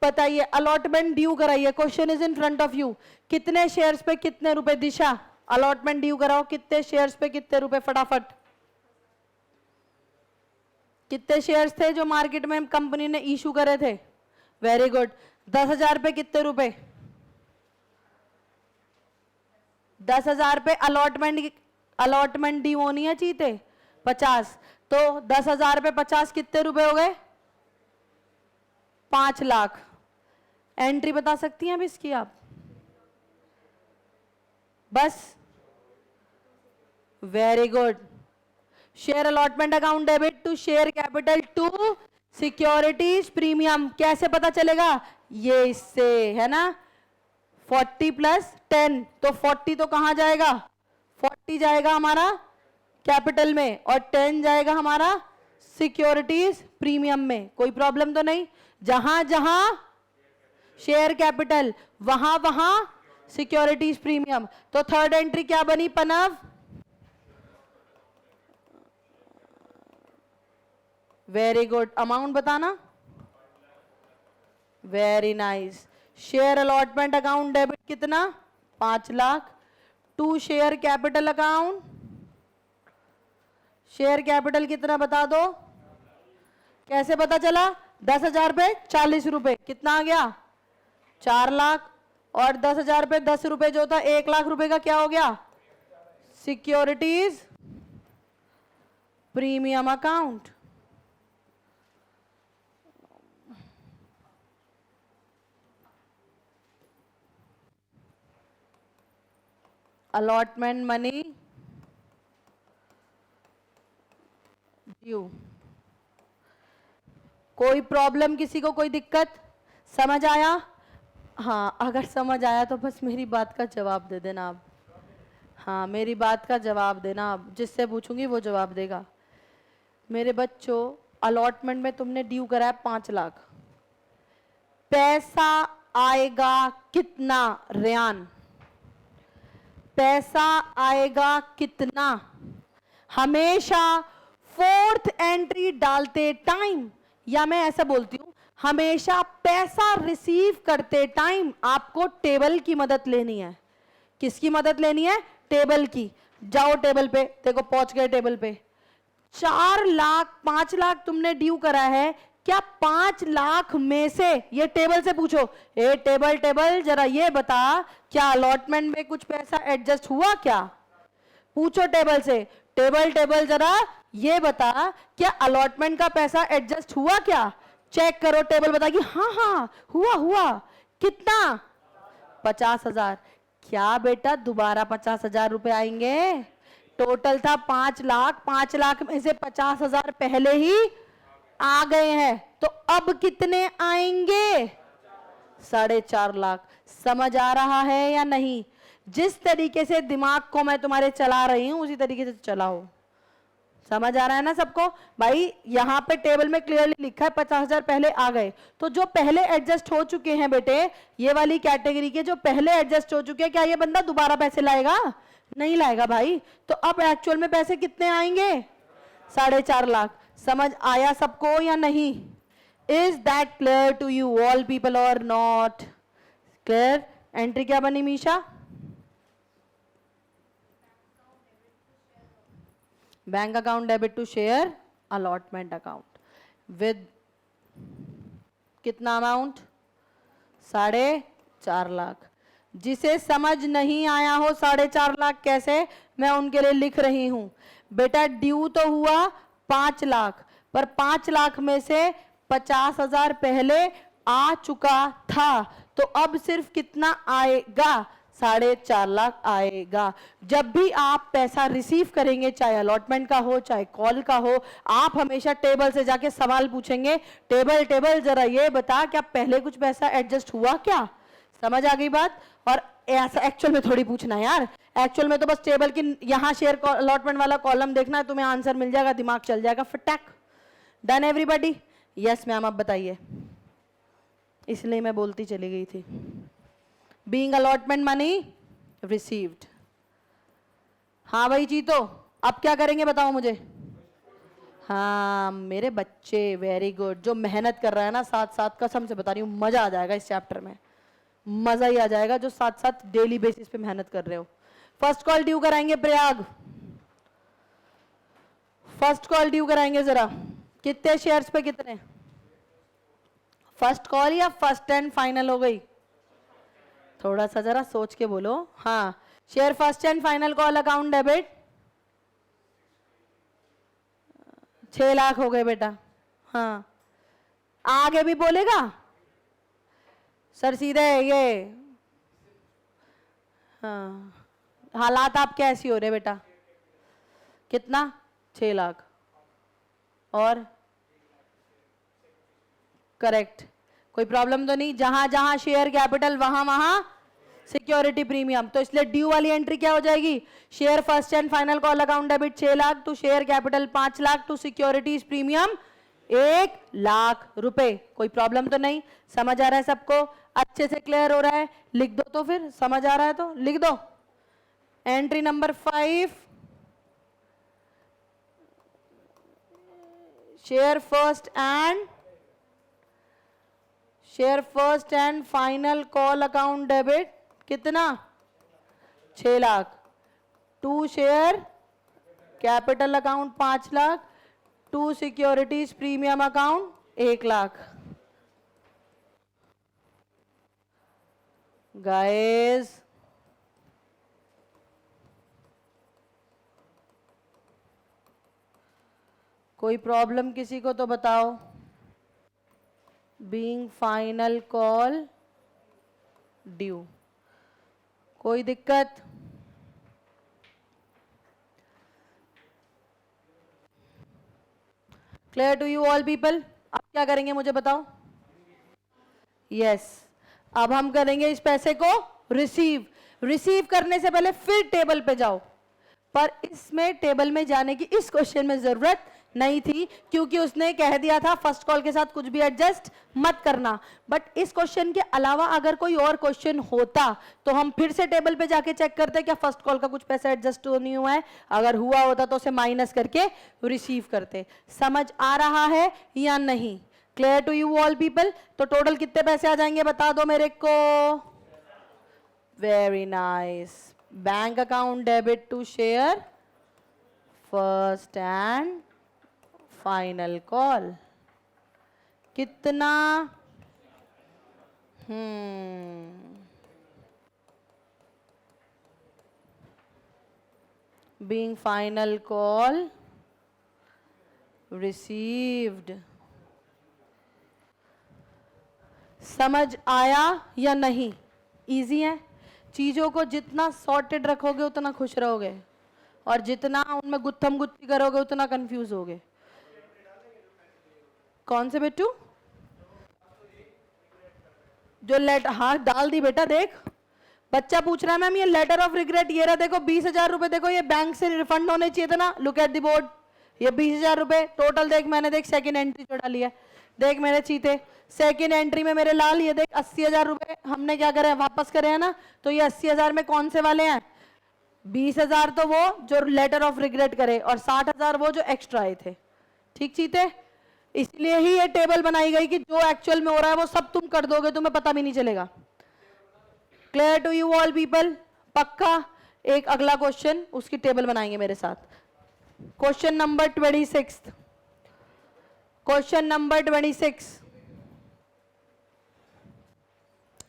बताइए, अलॉटमेंट ड्यू कराइए। Question is in front of you. कितने शेयर्स पे कितने रुपए? दिशा, अलॉटमेंट ड्यू कराओ। कितने शेयर्स पे कितने रुपए? फटाफट। कितने शेयर्स थे जो मार्केट में कंपनी ने इशू करे थे? Very good. 10,000 पे कितने रुपए? 10,000 पे अलॉटमेंट ड्यू होनी है चीते 50, तो 10,000 पे 50 कितने रुपए हो गए? 5 लाख। एंट्री बता सकती हैं अब इसकी आप? बस, very good. Share allotment account debit to share capital to securities premium. कैसे पता चलेगा? ये इससे है ना, 40 प्लस 10, तो 40 तो कहां जाएगा? 40 जाएगा हमारा कैपिटल में और 10 जाएगा हमारा सिक्योरिटीज प्रीमियम में। कोई प्रॉब्लम तो नहीं? जहां जहां शेयर कैपिटल वहां वहां सिक्योरिटीज प्रीमियम। तो थर्ड एंट्री क्या बनी पनव? Very good. अमाउंट बताना। Very nice. Share allotment account debit कितना? 5 lakh. To share capital account, share capital कितना बता दो? कैसे पता चला? 10,000 पे 40 रुपए, कितना आ गया? 4 लाख। और 10,000 पे 10 रुपए जो था 1 लाख रुपए का क्या हो गया? Securities premium account. Allotment money due. कोई प्रॉब्लम किसी को? कोई दिक्कत? समझ आया? हाँ, अगर समझ आया तो बस मेरी बात का जवाब दे देना आप। हाँ, मेरी बात का जवाब देना आप। जिससे पूछूंगी वो जवाब देगा। मेरे बच्चों, अलॉटमेंट में तुमने ड्यू कराया 5 लाख, पैसा आएगा कितना रेयान? पैसा आएगा कितना? हमेशा फोर्थ एंट्री डालते टाइम, या मैं ऐसा बोलती हूं, हमेशा पैसा रिसीव करते टाइम आपको टेबल की मदद लेनी है। किसकी मदद लेनी है? टेबल की। जाओ टेबल पे, देखो पहुंच गए टेबल पे। 4 लाख 5 लाख तुमने ड्यू करा है, क्या 5 लाख में से, ये टेबल से पूछो, ए टेबल टेबल जरा ये बता, क्या अलॉटमेंट में कुछ पैसा एडजस्ट हुआ क्या? पूछो टेबल से, टेबल टेबल जरा ये बता, क्या अलॉटमेंट का पैसा एडजस्ट हुआ क्या? चेक करो, टेबल बताएगी हाँ हाँ हुआ हुआ। कितना? 50,000। क्या बेटा दोबारा 50,000 रुपए आएंगे? टोटल था 5 लाख, 5 लाख में से 50,000 पहले ही आ गए हैं, तो अब कितने आएंगे? 4.5 लाख। समझ आ रहा है या नहीं? जिस तरीके से दिमाग को मैं तुम्हारे चला रही हूं उसी तरीके से चलाओ। समझ आ रहा है ना सबको? भाई यहाँ पे टेबल में क्लियरली लिखा है 50,000 पहले आ गए, तो जो पहले एडजस्ट हो चुके हैं बेटे, ये वाली कैटेगरी के जो पहले एडजस्ट हो चुके हैं, क्या ये बंदा दोबारा पैसे लाएगा? नहीं लाएगा भाई। तो अब एक्चुअल में पैसे कितने आएंगे? 4.5 लाख। समझ आया सबको या नहीं? Is that clear to you all people और नॉट क्लियर? एंट्री क्या बनी Misha? Bank account debit to share allotment account with कितना अमाउंट? 4.5 लाख। जिसे समझ नहीं आया हो 4.5 लाख कैसे, मैं उनके लिए लिख रही हूं। बेटा ड्यू तो हुआ 5 लाख, पर 5 लाख में से 50,000 पहले आ चुका था, तो अब सिर्फ कितना आएगा? 4.5 लाख आएगा। जब भी आप पैसा रिसीव करेंगे, चाहे अलॉटमेंट का हो चाहे कॉल का हो, आप हमेशा टेबल से जाके सवाल पूछेंगे, टेबल टेबल जरा ये बता, क्या पहले कुछ पैसा एडजस्ट हुआ क्या? समझ आ गई बात? और ऐसा एक्चुअल में थोड़ी पूछना है यार, एक्चुअल में तो बस टेबल की यहां शेयर अलॉटमेंट वाला कॉलम देखना है, तुम्हें आंसर मिल जाएगा, दिमाग चल जाएगा फटाक। Done everybody? यस मैम, आप बताइए। इसलिए मैं बोलती चली गई थी। Being allotment money received. हाँ भाई जी, तो अब क्या करेंगे बताओ मुझे? हाँ मेरे बच्चे वेरी गुड, जो मेहनत कर रहा है ना साथ साथ, कसम से बता रही हूँ मजा आ जाएगा इस चैप्टर में, मजा ही आ जाएगा, जो साथ साथ डेली बेसिस पे मेहनत कर रहे हो। फर्स्ट कॉल ड्यू कराएंगे प्रयाग, फर्स्ट कॉल ड्यू कराएंगे जरा। कितने शेयर्स पे कितने? फर्स्ट कॉल या फर्स्ट एंड फाइनल हो गई? थोड़ा सा जरा सोच के बोलो। हाँ, share first and final call account debit 6 lakh हो गए बेटा। हाँ, आगे भी बोलेगा सर सीधे ये। हाँ, हालात आपके ऐसी हो रहे बेटा। कितना? 6 लाख। और करेक्ट, कोई प्रॉब्लम तो नहीं? जहां जहां शेयर कैपिटल वहां वहां सिक्योरिटी प्रीमियम, तो इसलिए ड्यू वाली एंट्री क्या हो जाएगी? Share first and final call account debit 6 lakh to share capital 5 lakh to securities premium 1 lakh रुपए। कोई प्रॉब्लम तो नहीं? समझ आ रहा है सबको? अच्छे से क्लियर हो रहा है? लिख दो तो फिर, समझ आ रहा है तो लिख दो। Entry number 5, share first and final call account debit कितना? 6 lakh to share capital account 5 lakh to securities premium account 1 lakh. Guys कोई प्रॉब्लम किसी को तो बताओ। बीइंग फाइनल कॉल ड्यू, कोई दिक्कत? Clear to you all people? अब क्या करेंगे मुझे बताओ? यस, अब हम करेंगे इस पैसे को रिसीव करने से पहले फिर टेबल पे जाओ, पर इसमें टेबल में जाने की इस क्वेश्चन में जरूरत नहीं थी, क्योंकि उसने कह दिया था फर्स्ट कॉल के साथ कुछ भी एडजस्ट मत करना। बट इस क्वेश्चन के अलावा अगर कोई और क्वेश्चन होता तो हम फिर से टेबल पे जाके चेक करते क्या फर्स्ट कॉल का कुछ पैसा एडजस्ट तो नहीं हुआ है, अगर हुआ होता तो उसे माइनस करके रिसीव करते। समझ आ रहा है या नहीं? Clear to you all people? तो टोटल कितने पैसे आ जाएंगे बता दो मेरे को। Very nice. Bank account debit to share first and final call कितना? Being final call received. समझ आया या नहीं? इजी है। चीजों को जितना सॉर्टेड रखोगे उतना खुश रहोगे, और जितना उनमें गुत्थम गुत्थी करोगे उतना कंफ्यूज होगे। कौन से बेटू? जो लेटर, हाँ डाल दी बेटा। देख बच्चा पूछ रहा है मैम ये लेटर ऑफ रिग्रेट, ये रहा देखो 20,000 रुपए, देखो ये बैंक से रिफंड होने चाहिए था ना। लुक एट द बोर्ड, ये 20,000 रुपए टोटल। देख मैंने देख सेकंड एंट्री जो डाली है, देख मेरे चीते सेकंड एंट्री में मेरे लाल, ये देख 80,000 रुपए हमने क्या करे वापस करे है ना। तो ये 80,000 में कौन से वाले हैं? 20,000 तो वो जो लेटर ऑफ रिग्रेट करे, और 60,000 वो जो एक्स्ट्रा आए थे। ठीक चीते? इसलिए ही ये टेबल बनाई गई कि जो एक्चुअल में हो रहा है वो सब तुम कर दोगे, तुम्हें पता भी नहीं चलेगा। Clear to you all people? पक्का? एक अगला क्वेश्चन उसकी टेबल बनाएंगे मेरे साथ। Question number 26। क्वेश्चन नंबर 26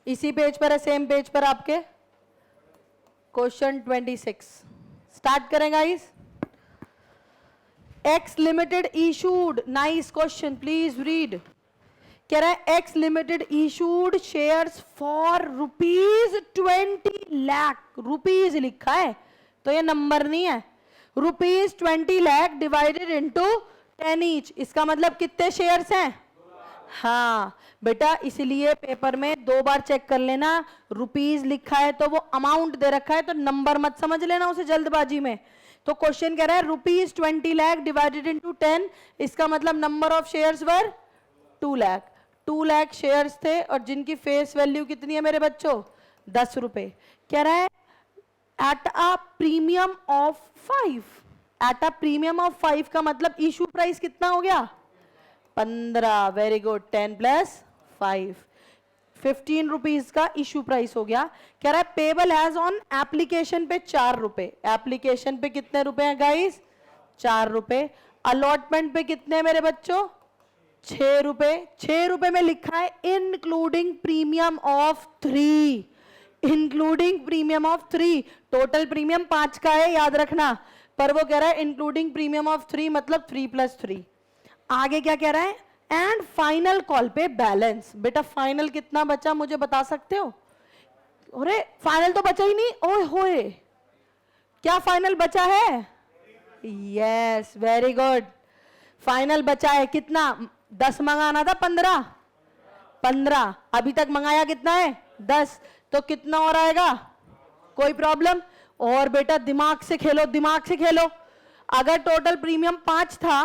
इसी पेज पर है, सेम पेज पर आपके। क्वेश्चन 26 स्टार्ट करें guys. X limited issued, nice question, please read. कह रहा है x limited issued shares for ₹20 lakh. Rupees लिखा है तो ये नंबर नहीं है। ₹20 लाख डिवाइडेड इनटू 10 ईच, इसका मतलब कितने शेयर्स हैं? हाँ बेटा, इसलिए पेपर में 2 बार चेक कर लेना। रुपीज लिखा है तो वो अमाउंट दे रखा है, तो नंबर मत समझ लेना उसे जल्दबाजी में। तो क्वेश्चन कह रहा है ₹20 लाख डिवाइडेड इनटू 10, इसका मतलब number of shares were 2 lakh. 2 lakh shares थे और जिनकी फेस वैल्यू कितनी है मेरे बच्चों? 10 रुपए। कह रहा है eight a premium of 5। Eight a premium of 5 का मतलब इशू प्राइस कितना हो गया? 15। Very good. 10 + 5 15 रुपीज का इशू प्राइस हो गया। कह रहा है पेबल हैज ऑन एप्लीकेशन पे 4 रुपए। एप्लीकेशन पे कितने रुपए हैं गाइस? 4 रुपए। अलॉटमेंट पे कितने मेरे बच्चों? 6 रुपए। 6 रुपए में लिखा है including premium of 3। Including premium of 3। Total premium 5 का है याद रखना, पर वो कह रहा है इंक्लूडिंग प्रीमियम ऑफ 3 मतलब 3 + 3। आगे क्या कह रहा है? एंड फाइनल कॉल पे बैलेंस। बेटा फाइनल कितना बचा मुझे बता सकते हो? अरे फाइनल तो बचा ही नहीं। ओए होए, क्या फाइनल बचा है? यस वेरी गुड, फाइनल बचा है कितना? 10 मंगाना था 15। अभी तक मंगाया कितना है? 10। तो कितना और आएगा? कोई प्रॉब्लम? और बेटा दिमाग से खेलो, दिमाग से खेलो। अगर टोटल प्रीमियम 5 था,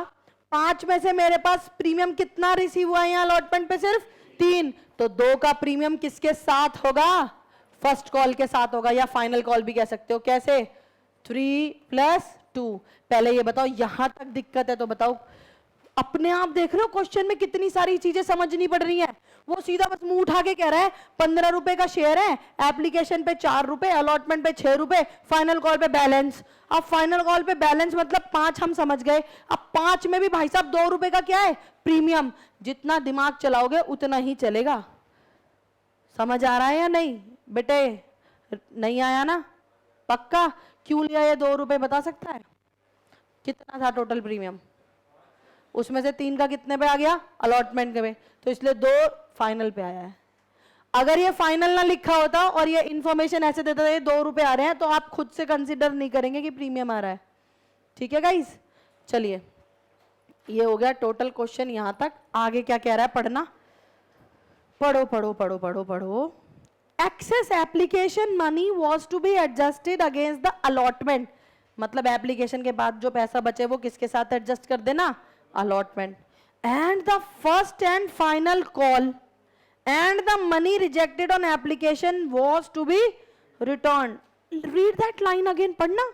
5 में से मेरे पास प्रीमियम कितना रिसीव हुआ है यहाँ अलॉटमेंट पे? सिर्फ 3। तो 2 का प्रीमियम किसके साथ होगा? फर्स्ट कॉल के साथ होगा, या फाइनल कॉल भी कह सकते हो। कैसे? 3 + 2। पहले ये बताओ यहां तक दिक्कत है तो बताओ। अपने आप देख रहे हो क्वेश्चन में कितनी सारी चीजें समझनी पड़ रही हैं। वो सीधा बस मुंह उठा के कह रहा है 15 रुपए का शेयर है, एप्लीकेशन पे 4 रुपए, अलॉटमेंट पे 6 रुपए, फाइनल कॉल पे बैलेंस। अब फाइनल कॉल पे बैलेंस मतलब 5 हम समझ गए। अब 5 में भी भाई साहब 2 रुपए का क्या है? प्रीमियम। जितना दिमाग चलाओगे उतना ही चलेगा। समझ आ रहा है या नहीं बेटे? नहीं आया ना? पक्का? क्यों लिया ये 2 रुपए बता सकता है? कितना था टोटल प्रीमियम? उसमें से 3 का कितने पे आ गया? अलॉटमेंट के पे, तो इसलिए 2 फाइनल पे आया है। अगर ये फाइनल ना लिखा होता और ये इंफॉर्मेशन ऐसे देता था ये 2 रुपए आ रहे हैं, तो आप खुद से कंसीडर नहीं करेंगे कि प्रीमियम आ रहा है। ठीक है गाइस, चलिए ये हो गया टोटल क्वेश्चन यहां तक। आगे क्या कह रहा है? पढ़ना, पढ़ो पढ़ो पढ़ो पढ़ो पढ़ो। Excess application money was to be adjusted against the allotment. मतलब एप्लीकेशन के बाद जो पैसा बचे वो किसके साथ एडजस्ट कर देना, allotment. And the first and final call and the money rejected on application was to be return. Read that line again, पढ़ना।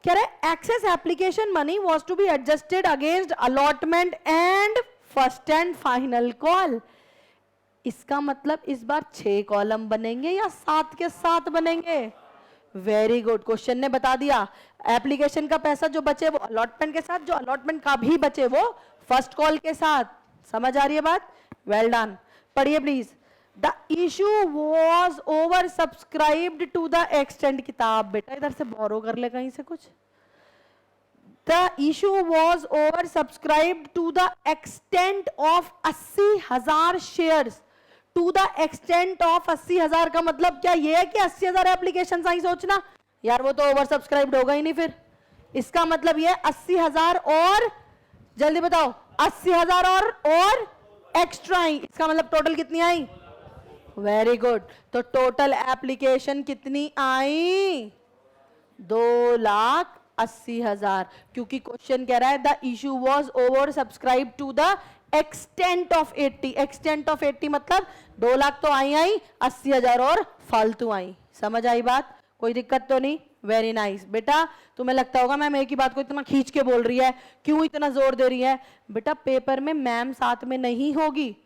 कह रहे excess application money was to be adjusted against allotment and first and final call. इसका मतलब इस बार 6 column बनेंगे या 7 के 7 बनेंगे? वेरी गुड, क्वेश्चन ने बता दिया। एप्लीकेशन का पैसा जो बचे वो अलॉटमेंट के साथ, जो अलॉटमेंट का भी बचे वो फर्स्ट कॉल के साथ। समझ आ रही है बात? Well done. पढ़िए please. The issue was over subscribed to the extend. किताब बेटा इधर से बोरो कर ले कहीं से कुछ। The issue was over subscribed to the extent of 80,000 shares. To the extent of 80,000 का मतलब क्या ये है कि 80,000 एप्लीकेशन आई? सोचना यार वो तो ओवर सब्सक्राइब्ड होगा ही नहीं फिर। इसका मतलब ये 80,000 और जल्दी बताओ 80,000 और एक्स्ट्रा आई। इसका मतलब टोटल कितनी आई? Very good. तो टोटल एप्लीकेशन कितनी आई? 2,80,000। क्योंकि क्वेश्चन कह रहा है the issue was over subscribe to the extent of 80। Extent of 80 मतलब 2 लाख तो आई 80,000 और फालतू आई। समझ आई बात? कोई दिक्कत तो नहीं? Very nice. बेटा तुम्हें लगता होगा मैम एक ही बात को इतना खींच के बोल रही है, क्यों इतना जोर दे रही है? बेटा पेपर में मैम साथ में नहीं होगी,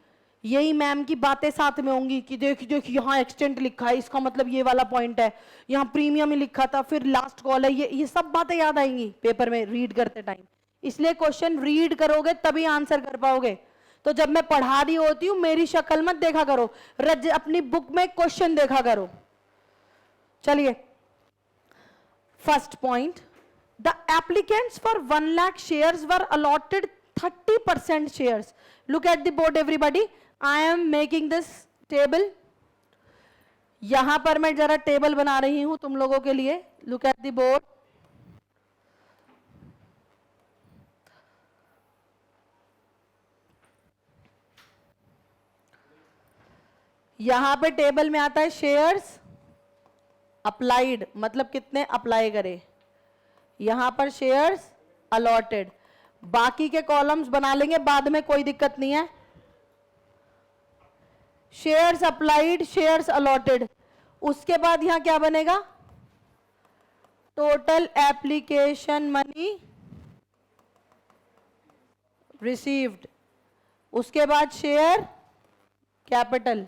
यही मैम की बातें साथ में होंगी कि देख देख यहाँ एक्सटेंट लिखा है, इसका मतलब ये वाला पॉइंट है, यहाँ प्रीमियम ही लिखा था, फिर लास्ट कॉल है, ये सब बातें याद आएंगी पेपर में रीड करते टाइम। इसलिए क्वेश्चन रीड करोगे तभी आंसर कर पाओगे। तो जब मैं पढ़ा रही होती हूं मेरी शक्ल मत देखा करो, अपनी बुक में क्वेश्चन देखा करो। चलिए first point, the applicants for 1 lakh shares were allotted 30% shares. Look at the board everybody, I am making this table. यहां पर मैं जरा टेबल बना रही हूं तुम लोगों के लिए। Look at the board. यहां पे टेबल में आता है शेयर्स अप्लाइड, मतलब कितने अप्लाई करे। यहां पर शेयर्स अलॉटेड, बाकी के कॉलम्स बना लेंगे बाद में, कोई दिक्कत नहीं है। शेयर्स अप्लाइड, शेयर्स अलॉटेड, उसके बाद यहां क्या बनेगा? टोटल एप्लीकेशन मनी रिसीव्ड, उसके बाद शेयर कैपिटल।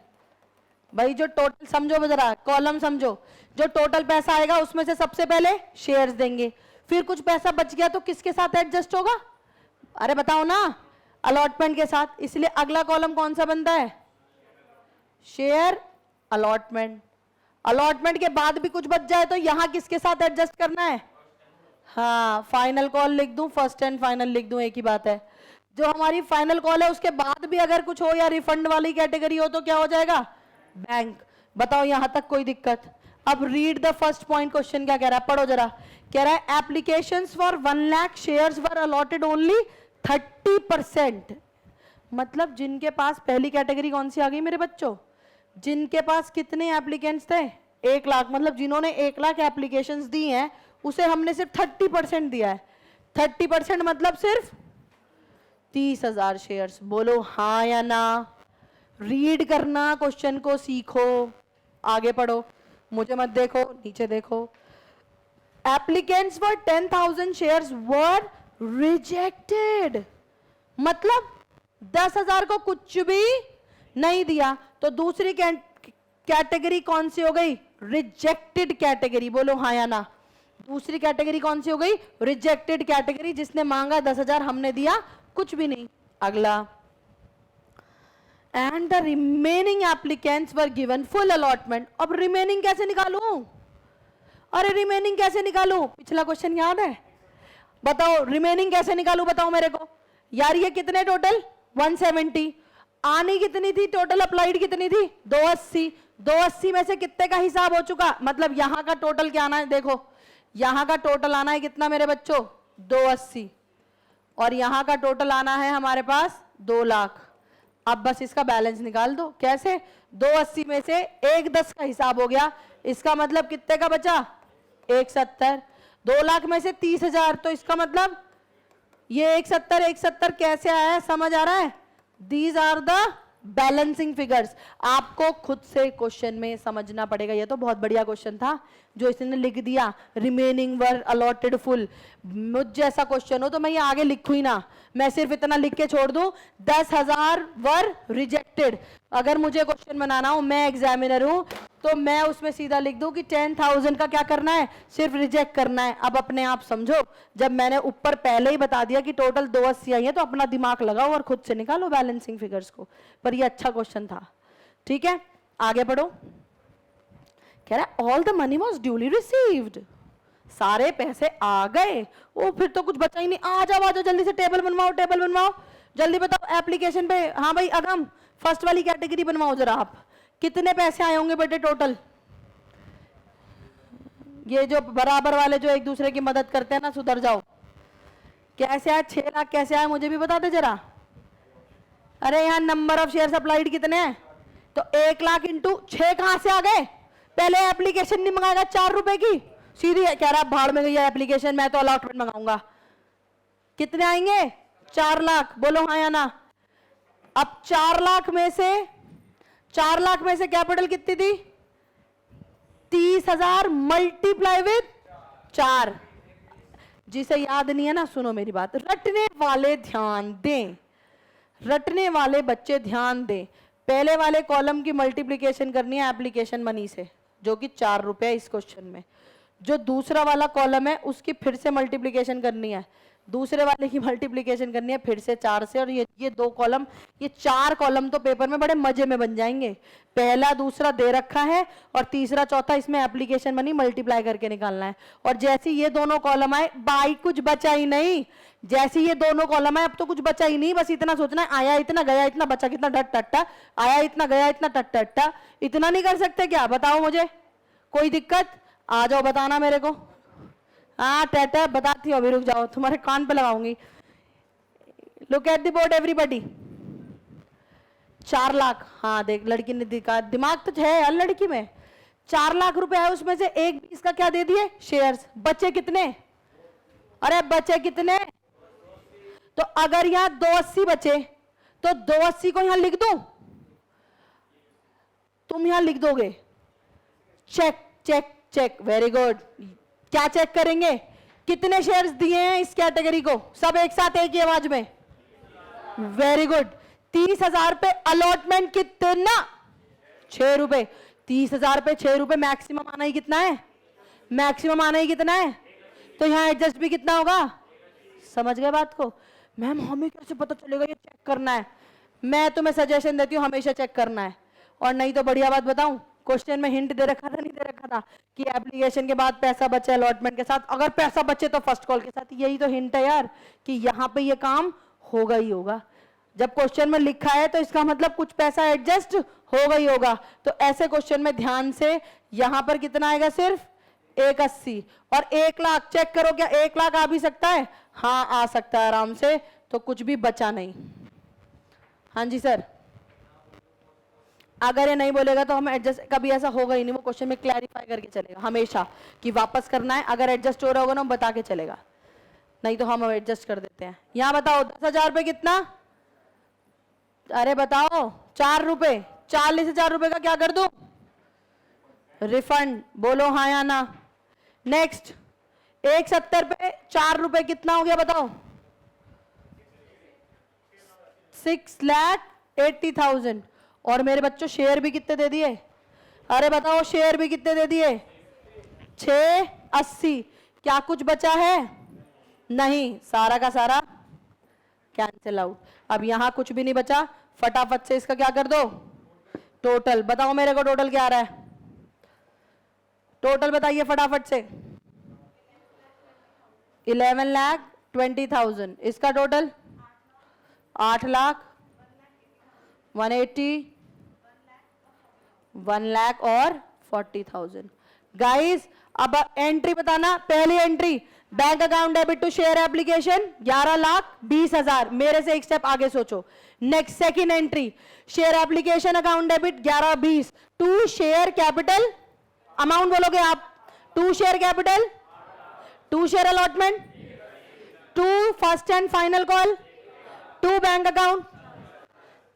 भाई जो टोटल समझो जरा, कॉलम समझो, जो टोटल पैसा आएगा उसमें से सबसे पहले शेयर्स देंगे, फिर कुछ पैसा बच गया तो किसके साथ एडजस्ट होगा? अरे बताओ ना, अलॉटमेंट के साथ। इसलिए अगला कॉलम कौन सा बनता है? Share allotment. अलॉटमेंट के बाद भी कुछ बच जाए तो यहां किसके साथ एडजस्ट करना है? हाँ, फाइनल कॉल लिख दूं, फर्स्ट एंड फाइनल लिख दूं, एक ही बात है। जो हमारी फाइनल कॉल है उसके बाद भी अगर कुछ हो या रिफंड वाली कैटेगरी हो तो क्या हो जाएगा? बैंक। बताओ यहां तक कोई दिक्कत? अब read the first point, question क्या कह रहा है, पढ़ो जरा। कह रहा है applications for 1 lakh shares were allotted only 30%। मतलब जिनके पास पहली कैटेगरी कौन सी आ गई मेरे बच्चों? जिनके पास कितने एप्लीकेंट्स थे? 1 लाख। मतलब जिन्होंने 1 लाख एप्लीकेशंस दी हैं उसे हमने सिर्फ 30% दिया है। 30% मतलब सिर्फ 30,000 शेयर्स। बोलो हाँ या ना? रीड करना क्वेश्चन को सीखो, आगे पढ़ो, मुझे मत देखो, नीचे देखो। Applicants for 10,000 shares were rejected, मतलब 10,000 को कुछ भी नहीं दिया तो दूसरी कैटेगरी कौन सी हो गई? Rejected category. बोलो हाँ या ना? दूसरी कैटेगरी कौन सी हो गई? रिजेक्टेड कैटेगरी, जिसने मांगा 10,000, हमने दिया कुछ भी नहीं। अगला, and the remaining applicants were given full allotment. अब रिमेनिंग कैसे निकालूं? अरे रिमेनिंग कैसे निकालूं? पिछला क्वेश्चन याद है? बताओ रिमेनिंग कैसे निकालूं, बताओ मेरे को। यार ये कितने टोटल? 170। आनी कितनी थी? टोटल अप्लाइड कितनी थी? 280। 280 में से कितने का हिसाब हो चुका? मतलब यहां का टोटल क्या आना है? देखो यहां का टोटल आना है कितना मेरे बच्चों? 280। और यहां का टोटल आना है हमारे पास 2 लाख। अब बस इसका बैलेंस निकाल दो। कैसे? 280 में से 110 का हिसाब हो गया, इसका मतलब कितने का बचा? 170। 2 लाख में से 30,000, तो इसका मतलब ये 170 कैसे आया है, समझ आ रहा है? These are the balancing figures. आपको खुद से क्वेश्चन में समझना पड़ेगा। ये तो बहुत बढ़िया क्वेश्चन था जो इसने लिख दिया, रिमेनिंग वर अलॉटेड फुल। मुझ जैसा क्वेश्चन हो तो मैं ये आगे लिखू ही ना, मैं सिर्फ इतना लिख के छोड़ दूं 10,000 वर रिजेक्टेड। अगर मुझे क्वेश्चन बनाना हो, मैं एग्जामिनर हूं, तो मैं उसमें सीधा लिख दूं कि 10,000 का क्या करना है, सिर्फ रिजेक्ट करना है। अब अपने आप समझो, जब मैंने ऊपर पहले ही बता दिया कि टोटल 280 आई है, तो अपना दिमाग लगाओ और खुद से निकालो बैलेंसिंग फिगर्स को। पर ये अच्छा क्वेश्चन था। ठीक है, आगे बढ़ो। कह रहा है all the money was duly received, सारे पैसे आ गए। ओ फिर तो कुछ बचा ही नहीं। आ जाओ जल्दी से, टेबल बनवाओ, टेबल बनवाओ, जल्दी बताओ एप्लीकेशन पे। हाँ भाई अगम, फर्स्ट वाली कैटेगरी बनवाओ जरा आप। कितने पैसे आए होंगे बेटे टोटल? ये जो बराबर वाले जो एक दूसरे की मदद करते हैं ना, सुधर जाओ। कैसे आए? 6 लाख कैसे आए मुझे भी बता दे जरा। अरे यहाँ नंबर ऑफ शेयर अप्लाइड कितने हैं? तो 1 लाख इंटू 6 कहां से आ गए? पहले एप्लीकेशन नहीं मंगाएगा 4 रुपए की, सीधी कह रहा भाड़ में गई एप्लीकेशन, मैं तो अलॉटमेंट मंगाऊंगा। कितने आएंगे? 4 लाख। बोलो हाँ या ना। अब 4 लाख में से कैपिटल कितनी थी? 30,000 मल्टीप्लाई विद 4। जिसे याद नहीं है ना, सुनो मेरी बात, रटने वाले ध्यान दें, रटने वाले बच्चे ध्यान दें। पहले वाले कॉलम की मल्टीप्लिकेशन करनी है एप्लीकेशन मनी से, जो कि 4 रुपए इस क्वेश्चन में। जो दूसरा वाला कॉलम है उसकी फिर से मल्टीप्लिकेशन करनी है, दूसरे वाले की मल्टीप्लिकेशन करनी है फिर से 4 से। और ये 2 कॉलम, ये 4 कॉलम तो पेपर में बड़े मजे में बन जाएंगे। पहला दूसरा दे रखा है और तीसरा चौथा इसमें एप्लीकेशन मनी मल्टीप्लाई करके निकालना है। और जैसे ये दोनों कॉलम आए, बाई कुछ बचा ही नहीं। जैसे ये दोनों कॉलम आए, अब तो कुछ बचा ही नहीं, बस इतना सोचना है आया इतना गया इतना, बचा कितना, डट टट्टा। आया इतना गया इतना, टट टट्टा। इतना नहीं कर सकते क्या? बताओ मुझे, कोई दिक्कत? आ जाओ बताना मेरे को। हाँ टाटा बताती हूँ, अभी रुक जाओ, तुम्हारे कान पे लगाऊंगी। Look at the board everybody. 4 lakh, हाँ देख लड़की ने दिखा, दिमाग तो है यार लड़की में। 4 लाख रुपए है, उसमें से 1/20 का क्या दे दिए? शेयर्स। बचे कितने? अरे बचे कितने? तो अगर यहां 280 बचे तो 280 को यहां लिख दूं? तुम यहां लिख दोगे check check check. Very good. क्या चेक करेंगे? कितने शेयर्स दिए हैं इस कैटेगरी को? सब एक साथ एक ही आवाज में। Very good. 30,000 पे अलॉटमेंट कितना? 6 रुपए। 30,000 पे 6 रुपए, मैक्सिमम आना ही कितना है? मैक्सिमम आना ही कितना है? तो यहां एडजस्ट भी कितना होगा? समझ गए बात को? मैम हमें कैसे पता चलेगा? ये चेक करना है। मैं तुम्हें सजेशन देती हूं, हमेशा चेक करना है। और नहीं तो बढ़िया बात बताऊं, क्वेश्चन में हिंट दे रखा था, नहीं दे रखा था कि एप्लीकेशन के बाद पैसा बचे अलॉटमेंट के साथ, अगर पैसा बचे तो फर्स्ट कॉल के साथ। यही तो हिंट है यार कि यहाँ पे ये काम होगा ही होगा। जब क्वेश्चन में लिखा है तो इसका मतलब कुछ पैसा एडजस्ट होगा ही होगा। तो ऐसे क्वेश्चन में ध्यान से, यहां पर कितना आएगा? सिर्फ 180। और 1 लाख चेक करो, क्या 1 लाख आ भी सकता है? हाँ आ सकता है आराम से। तो कुछ भी बचा नहीं। हाँ जी सर। अगर ये नहीं बोलेगा तो हम एडजस्ट, कभी ऐसा होगा ही नहीं, वो क्वेश्चन में क्लैरिफाई करके चलेगा हमेशा कि वापस करना है। अगर एडजस्ट हो रहा होगा ना बता के चलेगा, नहीं तो हम एडजस्ट कर देते हैं। यहां बताओ 10,000 रुपए कितना? अरे बताओ 4 रुपए। 40,000 रुपए का क्या कर दूं? रिफंड। बोलो हाँ या ना। नेक्स्ट 170 पे 4 रुपए कितना हो गया बताओ? 6,80,000। और मेरे बच्चों शेयर भी कितने दे दिए? अरे बताओ शेयर भी कितने दे दिए? 680। क्या कुछ बचा है? नहीं, सारा का सारा कैंसिल आउट। अब यहां कुछ भी नहीं बचा, फटाफट से इसका क्या कर दो? टोटल। बताओ मेरे को टोटल क्या आ रहा है? टोटल बताइए फटाफट से। 11,20,000। इसका टोटल 8,180, 1,00,000 और 40,000। गाइस अब एंट्री बताना। पहली entry bank account debit to share application 11,20,000। मेरे से एक स्टेप आगे सोचो। Next second entry share application account debit 11,20 to share capital. Amount बोलोगे आप? To share capital 2 share allotment, 2 first and final call, 2 bank account,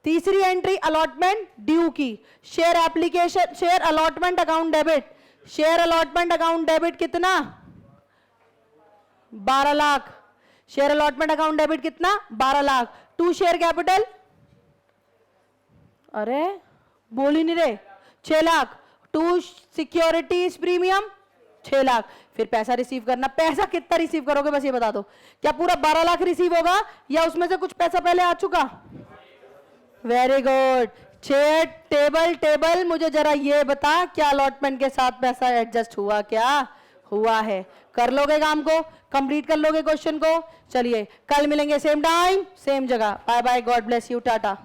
तीसरी एंट्री अलॉटमेंट ड्यू की, share application, share allotment account debit, share allotment account debit कितना 12 lakh, share allotment account debit कितना 12 lakh, 2 share capital, अरे बोल ही नहीं रहे, 6 लाख, 2 सिक्योरिटीज प्रीमियम 6 लाख। फिर पैसा रिसीव करना, पैसा कितना रिसीव करोगे बस ये बता दो, क्या पूरा 12 लाख रिसीव होगा या उसमें से कुछ पैसा पहले आ चुका? Very good. Chair table, table मुझे जरा ये बता क्या अलॉटमेंट के साथ पैसा एडजस्ट हुआ? क्या हुआ है? कर लोगे काम को, कंप्लीट कर लोगे क्वेश्चन को। चलिए कल मिलेंगे सेम टाइम सेम जगह। Bye bye, God bless you, Tata.